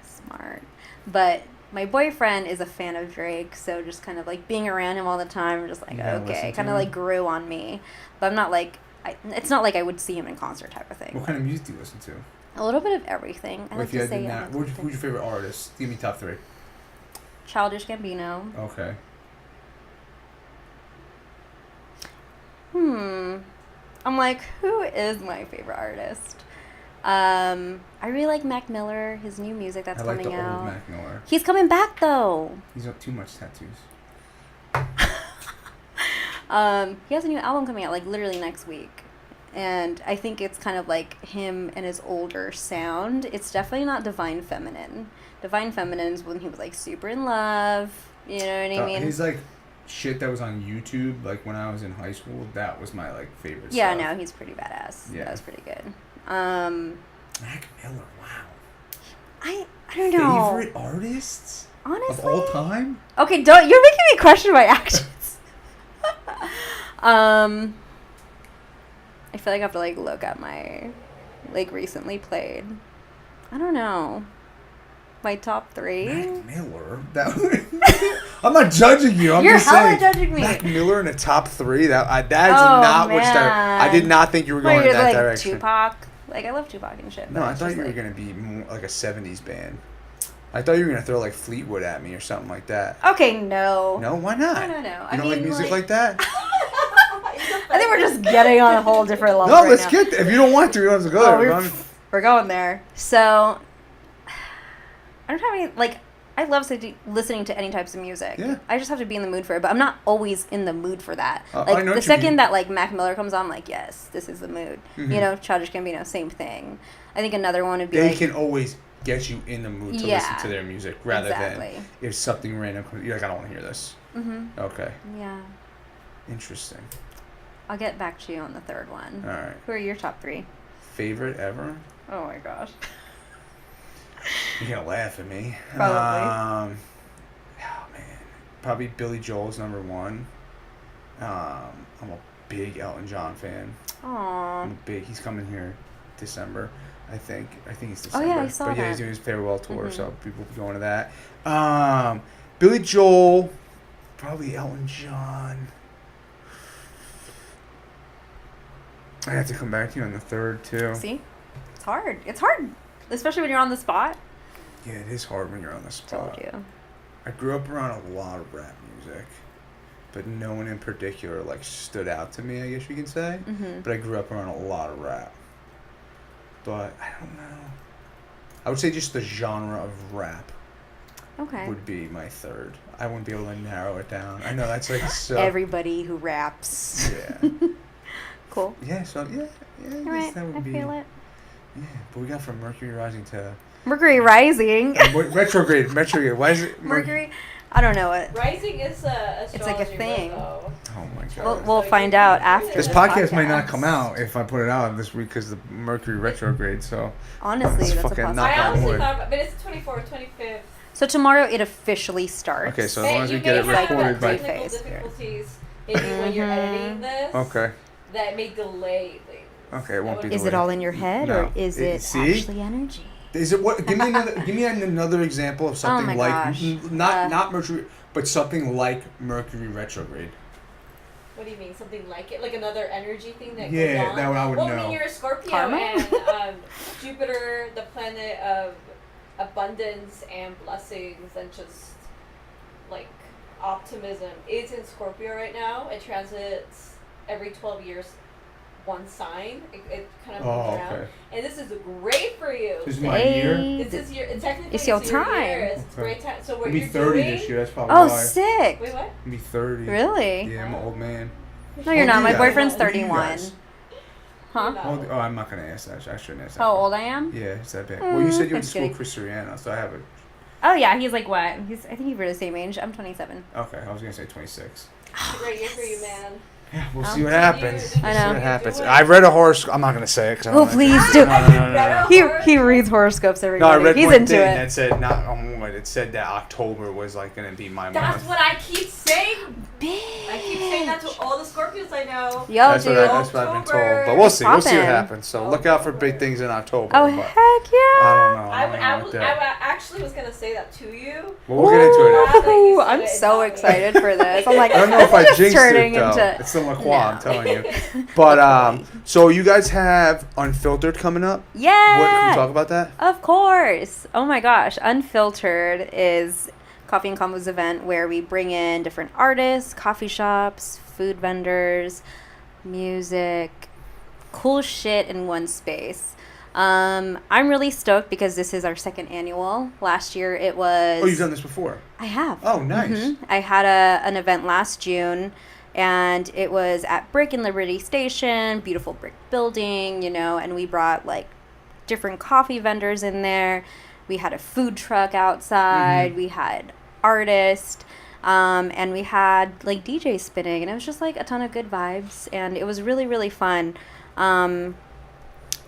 smart. But my boyfriend is a fan of Drake, so just kind of, like, being around him all the time, I'm just like, You gotta listen okay. to Kind of, him. like, grew on me. But I'm not, like... it's not like I would see him in concert type of thing. what kind of music do you listen to? A little bit of everything. I like If you to had say to yeah. who's your favorite artist? Give me top 3. Childish Gambino. Okay. I'm like, who is my favorite artist? I really like Mac Miller, his new music that's I like coming the out. old Mac Miller. He's coming back though. He's got too much tattoos. He has a new album coming out like literally next week. And I think it's kind of like him and his older sound. It's definitely not Divine Feminine. Divine Feminine's when he was like super in love. You know what I mean? He's like shit that was on YouTube, like when I was in high school. That was my like favorite. Yeah, stuff. no, he's pretty badass. Yeah. That was pretty good. Mac Miller, wow. I don't know. Favorite artists Honestly, of all time? Okay, you're making me question my actions. I feel like I have to like look at my like recently played. I don't know. My top 3. Mac Miller. I'm not judging you. I'm You're just hella saying. judging me. Mac Miller in the top 3. That is Oh, not which I did not think you were going in that like direction. Tupac. Like I love Tupac and shit. No, but I it's thought just, you were like- gonna be more like a '70s band. I thought you were gonna throw like Fleetwood at me or something like that. Okay, no. No, why not? I don't know. You I don't like mean, music like- like that? I think we're just getting on a whole different level. No, right let's now. get there. If you don't want to, we don't have to go Oh, there. we're going there. So, I don't have any, like, I love listening to any types of music. Yeah. I just have to be in the mood for it, but I'm not always in the mood for that. I Like, know the what you second mean. that, like, Mac Miller comes on, I'm like, yes, this is the mood. Mhm. You know, Childish Gambino, same thing. I think another one would be, They like, can always get you in the mood to Yeah. listen to their music rather Exactly. than if something random comes. You're like, I don't want to hear this. mm-hmm. Okay. Yeah. Interesting. I'll get back to you on the third one. All right. Who are your top 3? Favorite ever? Oh, my gosh. You're gonna laugh at me. Probably. Oh man, probably Billy Joel's number 1. I'm a big Elton John fan. Aww. I'm big. He's coming here December, I think. I think it's Oh, December. yeah, I saw But yeah, that. he's doing his farewell tour, Mhm. so people will be going to that. Billy Joel, probably Elton John. I have to come back to you on the third too. See? It's hard. It's hard. Especially when you're on the spot. Yeah, it is hard when you're on the spot. Told you. I grew up around a lot of rap music, but no one in particular like stood out to me, I guess you can say. Mm-hmm. But I grew up around a lot of rap. But I don't know. I would say just the genre of rap Okay. would be my third. I wouldn't be able to narrow it down. I know that's like so. Everybody who raps. Yeah. Cool. Yeah. So yeah. I All guess right. that would I be. feel it. Yeah, but we got from Mercury rising to Mercury rising. retrograde. Retrograde. Why is it Mercury. I don't know it. Rising is a It's like a astrology thing. word, though. Oh my god. We'll find out after This this podcast might not come out if I put it out this week because the Mercury retrograde. So Honestly, It's that's a fucking possibility. knock I on honestly wood. thought, but it's 24th, 25th. So tomorrow it officially starts. Okay, so as long as You we get it may have recorded by. Three technical phase here. difficulties maybe when you're editing this. Okay. That may delay things. Okay, it won't be Is it all in your head No. or is it See? actually energy? Is it what? Give me another example of something my like gosh. not Mercury, but something like Mercury retrograde. What do you mean? Something like it? Like another energy thing that Yeah, goes on? that I would well, know. I mean, you're a Scorpio Karma? and Jupiter, the planet of abundance and blessings and just like optimism. It's in Scorpio right now. It transits every 12 years, one sign. It kind of moves around. Okay. And this is great for you. This is my year. This is your technically It's your time. time. It's great time. So what I'll be you're 30 doing? this year. That's probably Oh, why. sick. Wait, what? I'll be 30. Really? Yeah, I'm an old man. No, you're How not. old My are you boyfriend's guys? How old are you 31. guys? Huh? No. Oh, I'm not gonna ask that. I shouldn't ask that. How old I am? Yeah, it's that bad. Well, you said you went to I'm school kidding. with Chris Soriano, so I have a. Oh yeah, he's like what? I think we're the same age. I'm 27. Okay, I was gonna say 26. It's a great year for you, man. Yeah, we'll Oh. see what happens. I We'll know. see what happens. I read a horoscope. I'm not gonna say it because I Oh, don't like please it. do. No. He reads horoscopes every No, I day. read He's one into thing it. that said not. It said that October was like gonna be my That's month. what I keep saying. Bitch. I keep saying that to all the Scorpios I know. Yo, That's dude. what I've been told. October. But we'll see. We'll see what Poppin'. happens. So look out for big things in October. Oh but heck yeah! I don't know. I about that. actually was gonna say that to you. Well, we'll get into it. Now that you Ooh, said I'm it, it's so happening. excited for this. I'm like, I don't know if I this is jinxed turning it though. into. It's the LaCroix, No. I'm telling you. But so you guys have Unfiltered coming up. Yeah. What can we talk about that? Of course. Oh my gosh. Unfiltered is Coffee and Combos event where we bring in different artists, coffee shops, food vendors, music, cool shit in one space. I'm really stoked because this is our second annual. Last year it was... Oh, you've done this before. I have. Oh, nice. I had an event last June, and it was at Brick and Liberty Station, beautiful brick building, and we brought like different coffee vendors in there. We had a food truck outside. We had artists, and we had like DJs spinning, and it was just like a ton of good vibes, and it was really, really fun.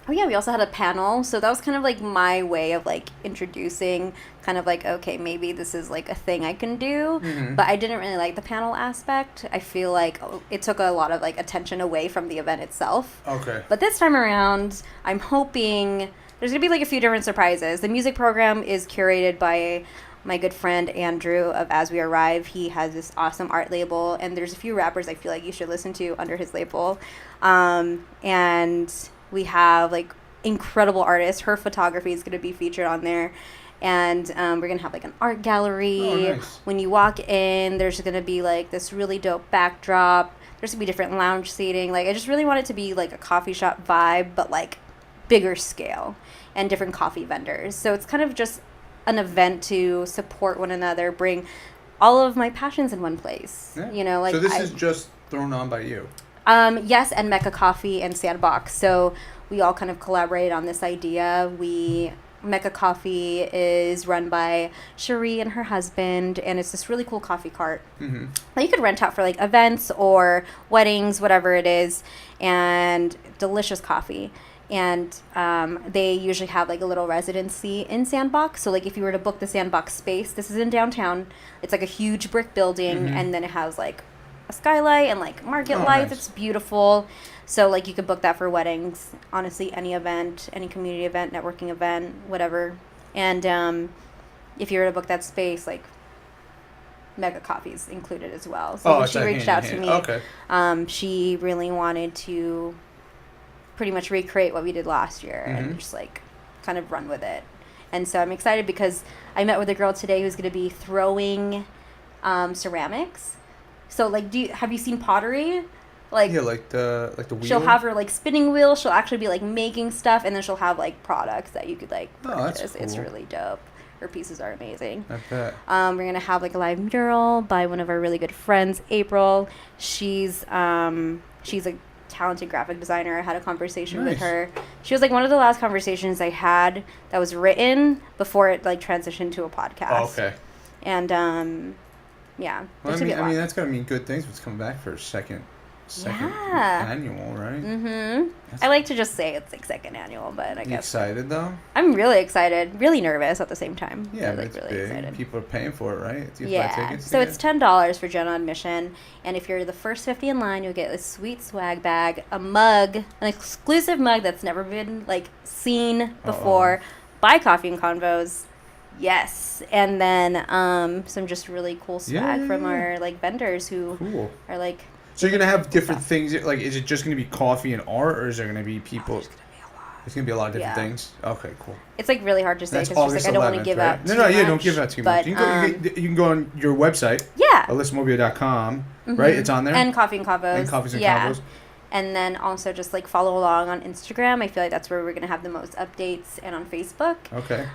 Oh yeah, we also had a panel, so that was kind of like my way of like introducing kind of like, okay, maybe this is like a thing I can do, but I didn't really like the panel aspect. I feel like it took a lot of like attention away from the event itself. Okay. But this time around, I'm hoping there's gonna be like a few different surprises. The music program is curated by my good friend Andrew of As We Arrive. He has this awesome art label, and there's a few rappers I feel like you should listen to under his label. And we have like incredible artists. Her photography is going to be featured on there. And we're going to have like an art gallery. Oh, nice. When you walk in, there's going to be like this really dope backdrop. There's going to be different lounge seating. Like I just really want it to be like a coffee shop vibe, but like bigger scale and different coffee vendors. So it's kind of just an event to support one another, bring all of my passions in one place. Yeah. Like so this is just thrown on by you. Yes, and Mecca Coffee and Sandbox. So we all kind of collaborated on this idea. Mecca Coffee is run by Cherie and her husband, and it's this really cool coffee cart that you could rent out for like events or weddings, whatever it is, and delicious coffee. And they usually have like a little residency in Sandbox. So like if you were to book the Sandbox space, this is in downtown. It's like a huge brick building, and then it has like a skylight and like market lights. Nice. It's beautiful. So like you could book that for weddings, honestly, any event, any community event, networking event, whatever. And if you were to book that space, like Mega Coffee's included as well. So when she reached out to me, she really wanted to pretty much recreate what we did last year and just like kind of run with it. And so I'm excited because I met with a girl today who's going to be throwing ceramics. So like, have you seen pottery? Like, yeah, like the wheel. She'll have her like spinning wheel. She'll actually be like making stuff, and then she'll have like products that you could like purchase. That's cool. It's really dope. Her pieces are amazing. I bet. We're gonna have like a live mural by one of our really good friends, April. She's a talented graphic designer. I had a conversation with her. She was like one of the last conversations I had that was written before it like transitioned to a podcast. Oh, okay. And yeah. Well, I mean that's gotta mean good things. It's coming back for a second annual, right? I like to just say it's like second annual, but I guess excited though. I'm really excited, really nervous at the same time. Yeah, like it's really big. excited. People are paying for it, right? Yeah. So it's $10 for general admission, and if you're the first 50 in line, you'll get a sweet swag bag, a mug, an exclusive mug that's never been like seen before by Coffee and Convos. Yes, and then some just really cool swag from our like vendors who are like. So you're gonna have different things. Like, is it just gonna be coffee and art, or is there gonna be people? There's gonna be a lot of different things. Okay, cool. It's like really hard to say That's because August like, I don't want to 11th, give right? out. No, too much, don't give out too much. You can go on your website. Yeah, Yeah. AlyssaMopia.com, right? It's on there? And Coffee and Convos. And Coffees and yeah. Convos. And then also just like follow along on Instagram. I feel like that's where we're gonna have the most updates, and on Facebook. Okay.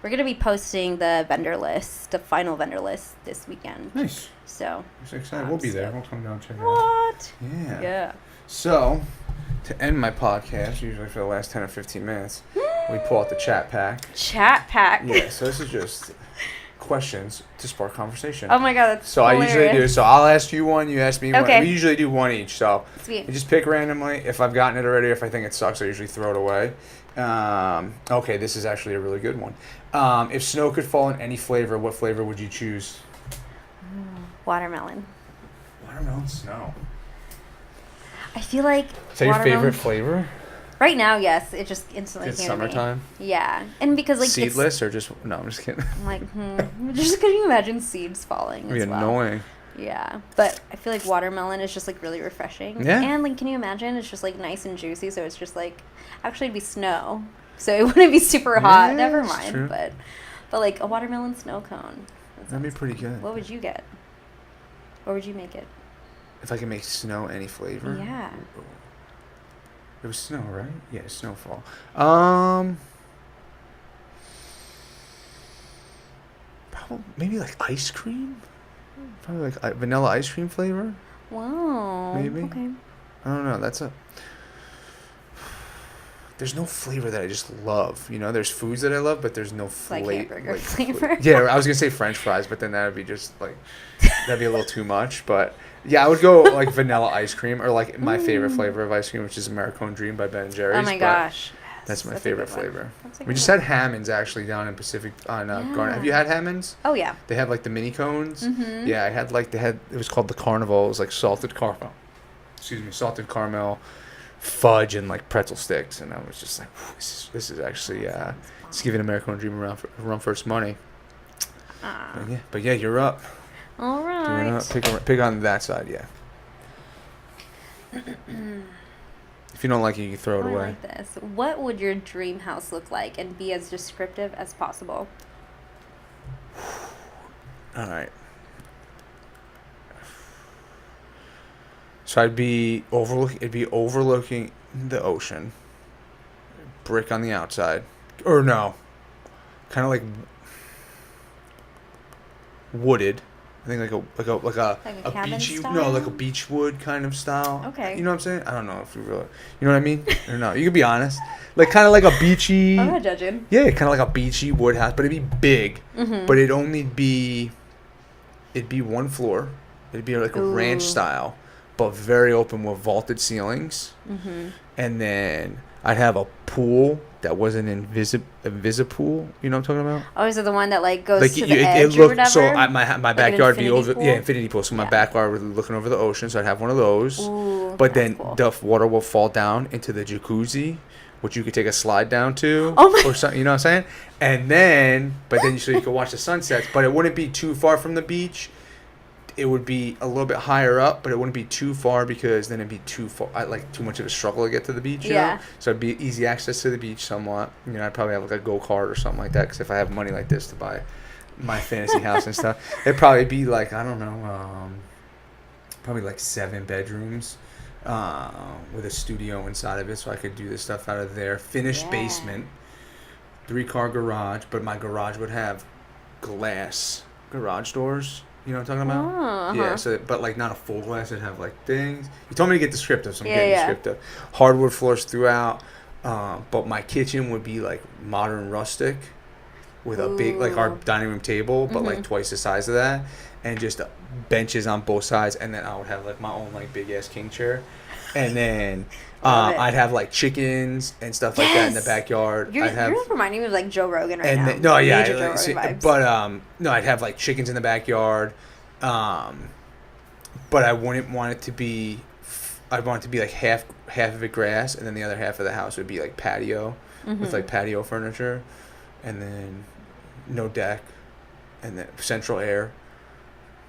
We're gonna be posting the vendor list, the final vendor list this weekend. Nice. So. I'm so excited. We'll be there. We'll come down and check it out. What? Yeah. Yeah. So, to end my podcast, usually for the last 10 or 15 minutes, we pull out the chat pack. Chat pack. Yeah, so this is just questions to spark conversation. Oh my god, that's so hilarious. I usually do. So I'll ask you one, you ask me one. Okay. We usually do one each. So Sweet. you just pick randomly. If I've gotten it already, if I think it sucks, I usually throw it away. Okay, this is actually a really good one. If snow could fall in any flavor, what flavor would you choose? Watermelon. Watermelon snow. I feel like Is that your favorite flavor? Right now, yes. It just instantly It's came to me. summertime? Yeah. And because like Seedless or just... No, I'm just kidding. I'm like, just could you imagine seeds falling It'd be as well? annoying. Yeah. But I feel like watermelon is just like really refreshing. Yeah. And like, can you imagine? It's just like nice and juicy, so it's just like, actually it'd be snow. So it wouldn't be super hot. Yeah, Never that's mind. true. But like a watermelon snow cone. That'd be pretty good. What would you get? Or would you make it? If I can make snow any flavor? Yeah. It was snow, right? Yeah, snowfall. Probably maybe like ice cream. Probably like vanilla ice cream flavor. Wow. Maybe. Okay. I don't know. There's no flavor that I just love. You know, there's foods that I love, but there's no Like flavor. hamburger flavor. Yeah, I was gonna say French fries, but then that would be just like that'd be a little too much. But yeah, I would go like vanilla ice cream or like my favorite flavor of ice cream, which is Americone Dream by Ben and Jerry's. Oh my but gosh. That's my That's a favorite good one. flavor. That's a We good just one. had Hammond's actually down in Pacific on Yeah. Garnet. Have you had Hammond's? Oh yeah. They have like the mini cones. Mhm. Yeah, I had like it was called the Carnival. It was like salted caramel. Excuse me, salted caramel, fudge, and like pretzel sticks, and I was just like, this is actually it's giving American Dream a run for its money. Ah. But yeah, you're up. All You're right. up. Pick on that side, yeah. If you don't like it, you can throw it I away. like this. What would your dream house look like, and be as descriptive as possible? All right. So it'd be overlooking the ocean. Brick on the outside, or no, kind of like wooded. I think like a cabin beachy style? like a beach wood kind of style. Okay. You know what I'm saying? I don't know if you really, you know what I mean? Or no, you can be honest. Like kind of like a beachy. I'm not judging. Yeah, kind of like a beachy wood house, but it'd be big. Mhm. But it'd be one floor. It'd be like a ranch Ooh. style, but very open with vaulted ceilings. Mhm. And then I'd have a pool that was an invisipool. You know what I'm talking about? Oh, is it the one that like goes Like to the edge or looked whatever? so my backyard would be infinity over pool? infinity pool. So my Yeah. backyard would be looking over the ocean. So I'd have one of those. Ooh, But that's then cool. the water will fall down into the jacuzzi, which you could take a slide down to, Oh my- or something. You know what I'm saying? And then, so you could watch the sunsets, but it wouldn't be too far from the beach. It would be a little bit higher up, but it wouldn't be too far because then it'd be too far, like too much of a struggle to get to the beach. You Yeah. know? So it'd be easy access to the beach somewhat. You know, I'd probably have like a go-kart or something like that because if I have money like this to buy my fantasy house and stuff, it'd probably be like, I don't know, probably like 7 bedrooms with a studio inside of it, so I could do this stuff out of there. Finished Yeah. basement, 3-car garage, but my garage would have glass garage doors. You know what I'm talking about? Oh, uh-huh. Yeah, so but like not a full glass, it'd have like things. You told me to get descriptive, so I'm Yeah, getting yeah. descriptive. Hardwood floors throughout, but my kitchen would be like modern rustic with a big, like our Ooh. dining room table, but like Mhm. twice the size of that, and just benches on both sides, and then I would have like my own like big ass king chair, and then Love it. I'd have like chickens and stuff like that in the Yes! backyard. You're, I'd have you're reminding me of like Joe Rogan right and now. then, no, yeah, Major Joe Rogan vibes. but no, I'd have like chickens in the backyard, but I wouldn't want it to be. I'd want it to be like half of it grass, and then the other half of the house would be like patio with Mhm. like patio furniture, and then no deck, and then central air,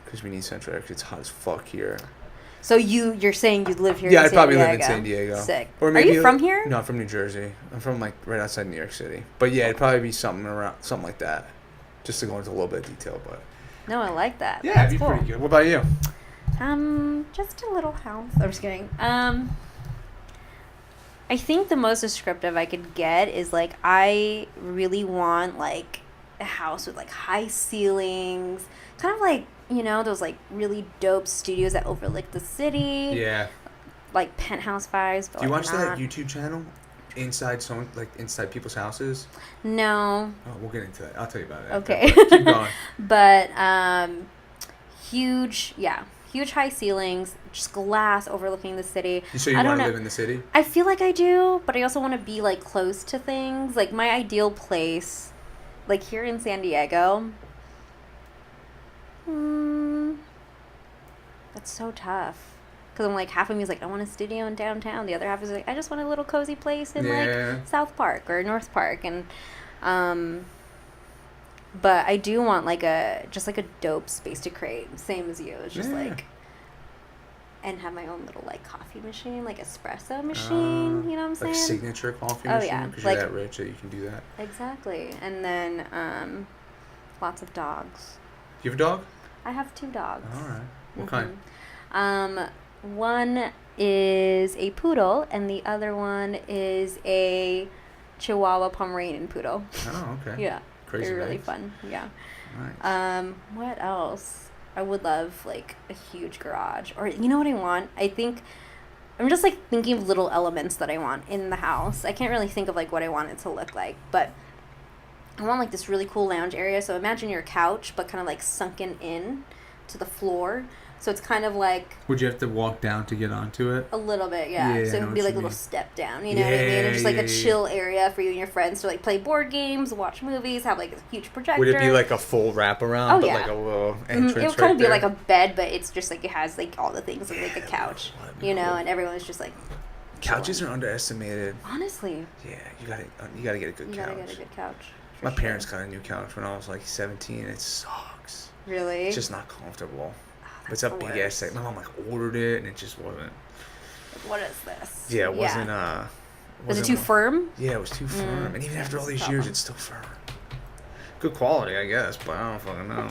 because we need central air because it's hot as fuck here. So you're saying you'd live here? Yeah, in I'd San probably Diego. live in San Diego. Sick. Or Are maybe you from here? No, I'm from New Jersey. I'm from like right outside New York City. But yeah, it'd probably be something like that, just to go into a little bit of detail. But No, I like that. Yeah, That's it'd be cool. pretty good. What about you? Just a little house. I'm just kidding. I think the most descriptive I could get is like I really want like a house with like high ceilings, kind of like those like really dope studios that overlook the city. Yeah. Like penthouse vibes. But Do you like watch that YouTube channel? Inside people's houses? No. Oh, we'll get into that. I'll tell you about it. Okay. Keep going. But huge high ceilings, just glass overlooking the city. So you want to live in the city? I feel like I do, but I also want to be like close to things. Like my ideal place, like here in San Diego. That's so tough. Because I'm like, half of me is like, I want a studio in downtown. The other half is like, I just want a little cozy place in like South Park or North Park. And, but I do want like a dope space to create. Same as you. It's just like, and have my own little like coffee machine, like espresso machine. You know what I'm saying? Like signature coffee machine? Yeah. Because like, you're that rich that you can do that. Exactly. And then lots of dogs. You have a dog? I have 2 dogs. All right. What kind? One is a poodle, and the other one is a Chihuahua Pomeranian poodle. Oh, okay. Yeah. Crazy. They're really names. fun. Yeah. Nice. What else? I would love like a huge garage, or you know what I want? I think I'm just like thinking of little elements that I want in the house. I can't really think of like what I want it to look like, but I want like this really cool lounge area. So imagine your couch, but kind of like sunken in to the floor. So it's kind of like... Would you have to walk down to get onto it? A little bit, yeah. So it would be like a little step down, you know what I mean? And just like a chill area for you and your friends to like play board games, watch movies, have like a huge projector. Would it be like a full wraparound, but like a little entrance it would kind of be like a bed, but it's just like it has like all the things of like a couch, you know, and everyone's just like... Couches are underestimated. Honestly. Yeah, you gotta get a good couch. You gotta get a good couch. My parents got a new couch when I was like 17. It sucks. Really? It's just not comfortable. It's a big ass thing. My mom like ordered it and it just wasn't. What is this? Yeah, it wasn't. Was it too firm? Yeah, it was too firm. And even after all these years, it's still firm. Good quality, I guess, but I don't fucking know.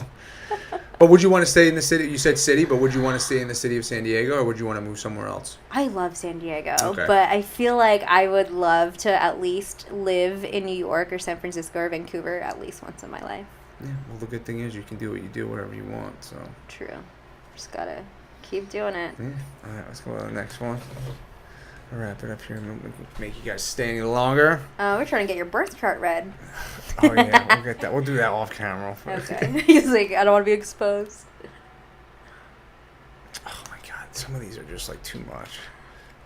But would you want to stay in the city? You said city, but would you want to stay in the city of San Diego, or would you want to move somewhere else? I love San Diego, but I feel like I would love to at least live in New York or San Francisco or Vancouver at least once in my life. Yeah, well, the good thing is you can do what you do wherever you want, so. True. Just gotta keep doing it. Yeah. All right, let's go to the next one. I'll wrap it up here and make you guys stay any longer. We're trying to get your birth chart read. Oh, yeah, we'll get that. We'll do that off camera. Okay. He's like, I don't want to be exposed. Oh, my God. Some of these are just, like, too much.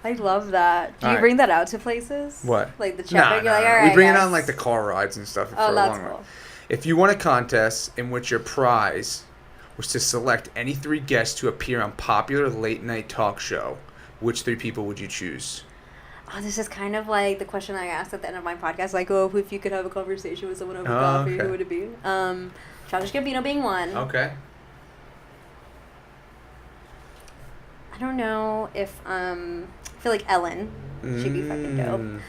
I love that. Do you bring that out to places? What? Like the check? No, like, all right, we bring it on, like, the car rides and stuff. Oh, that's cool. If you won a contest in which your prize was to select any 3 guests to appear on popular late-night talk show, which 3 people would you choose? Oh, this is kind of like the question I asked at the end of my podcast. Like, oh, if you could have a conversation with someone over coffee, who would it be? Childish Gambino being one. Okay. I don't know if, I feel like Ellen. She'd be fucking dope.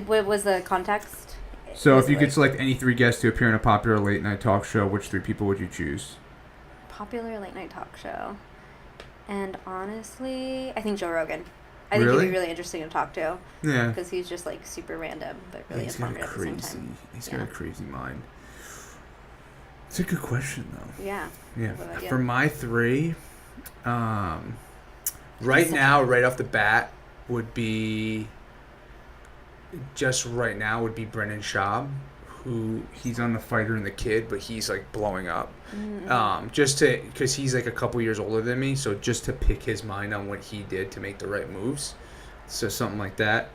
What was the context? So if you could select any 3 guests to appear in a popular late-night talk show, which 3 people would you choose? Popular late-night talk show. And honestly, I think Joe Rogan. I think he'd be really interesting to talk to. Yeah. Because he's just like super random, but really informative at the same time. He's got a crazy mind. It's a good question, though. Yeah. Yeah. For my 3, right now, right off the bat, would be... Just right now would be Brendan Schaub, who he's on The Fighter and The Kid, but he's like blowing up. Mm-hmm. Because he's like a couple years older than me, so just to pick his mind on what he did to make the right moves. So something like that.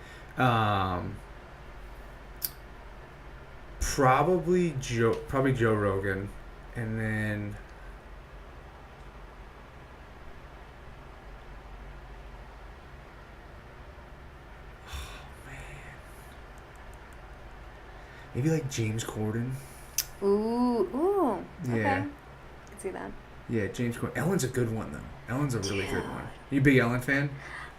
Probably Joe Rogan, and then. Maybe like James Corden. Ooh. Okay. Yeah. I can see that. Yeah, James Corden. Ellen's a good one, though. Ellen's a really good one. You a big Ellen fan?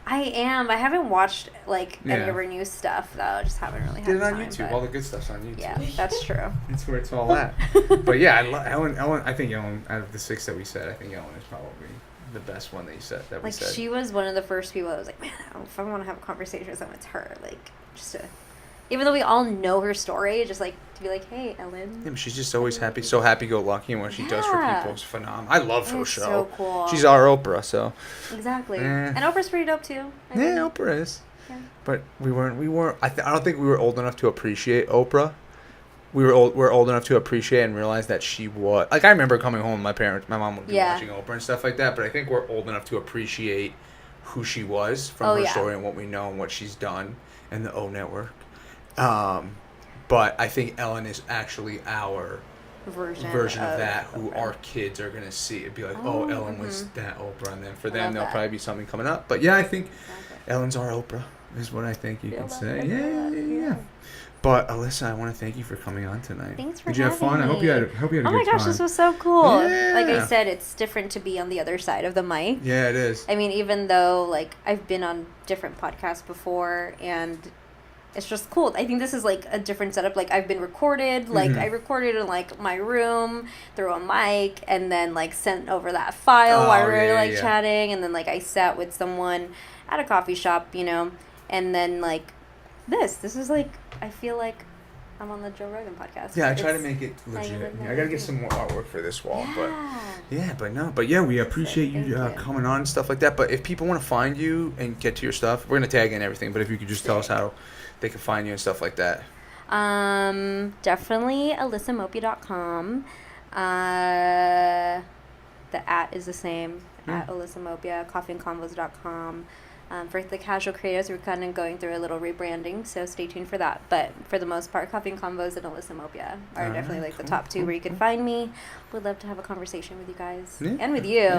I am. I haven't watched like any Yeah. of her new stuff though. I just haven't really had Get it on time, YouTube. but- All the good stuff's on YouTube. Yeah, that's true. That's where it's all at. But yeah, I love Ellen. I think Ellen, out of the 6 that we said, I think Ellen is probably the best one that you said. That we Like said. she was one of the first people I was like, man, if I want to have a conversation with someone, it's her. Like just to, even though we all know her story, just like to be like, hey, Ellen. Yeah, but she's just always happy, so happy-go-lucky, and what she does for Yeah. people is phenomenal. I love her It's show. so cool. She's our Oprah, so. Exactly. Eh. And Oprah's pretty dope too. I Yeah, think. Oprah is. Yeah. But we weren't. I don't think we were old enough to appreciate Oprah. We're old enough to appreciate and realize that she was. Like I remember coming home, my mom would be Yeah. watching Oprah and stuff like that. But I think we're old enough to appreciate who she was from Oh, her yeah. story and what we know and what she's done and the O Network. But I think Ellen is actually our version of that, who Oprah. our kids are gonna see. It'd be like, Oh, Ellen was that Oprah, and then for I them love there'll that. probably be something coming up. But yeah, I think Exactly. Ellen's our Oprah is what I think you Feel could that, say. I feel that, Yeah. But Alyssa, I want to thank you for coming on tonight. Thanks for Did you have having fun? I hope you had. me. I hope you had a Oh good my gosh, time. this was so cool. Like Yeah. I said, it's different to be on the other side of the mic. Yeah, it is. I mean, even though like I've been on different podcasts before, and it's just cool. I think this is like a different setup. Like I've been recorded. Like Mhm. I recorded in like my room through a mic, and then like sent over that file Oh, while we were yeah, like yeah. chatting, and then like I sat with someone at a coffee shop, you know, and then like this is like I feel like I'm on the Joe Rogan podcast. Yeah, I try to It's- make it legit. with Yeah, I that gotta get too. some more artwork for this wall, Yeah. but yeah, but yeah, we appreciate Thank you you. coming on and stuff like that. But if people want to find you and get to your stuff, we're gonna tag in everything. But if you could just tell us how they can find you and stuff like that. Definitely alyssamopia.com. The @ is the same, at Alyssa Mopia, coffeeandconvos.com. For the casual creatives, we're kind of going through a little rebranding, so stay tuned for that. But for the most part, Coffee and Convos and Alyssa Mopia are definitely like the cool, top two cool, where you can find me. Would love to have a conversation with you guys Yeah. and with you. Yeah.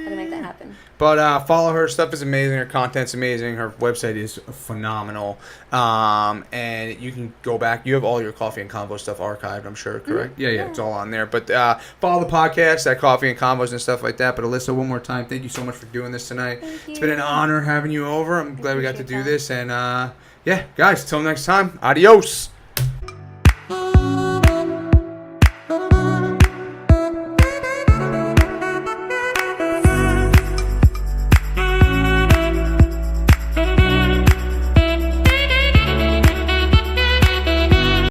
How to make that happen. But follow her. Stuff is amazing. Her content's amazing. Her website is phenomenal. And you can go back. You have all your Coffee and Convo stuff archived, I'm sure, correct? Yeah, Yeah. it's all on there. But follow the podcast at Coffee and Convos and stuff like that. But Alyssa, one more time, thank you so much for doing this tonight. Thank It's been an you. honor having you over. I'm glad we got to appreciate do that. this. And yeah, guys, till next time, adios.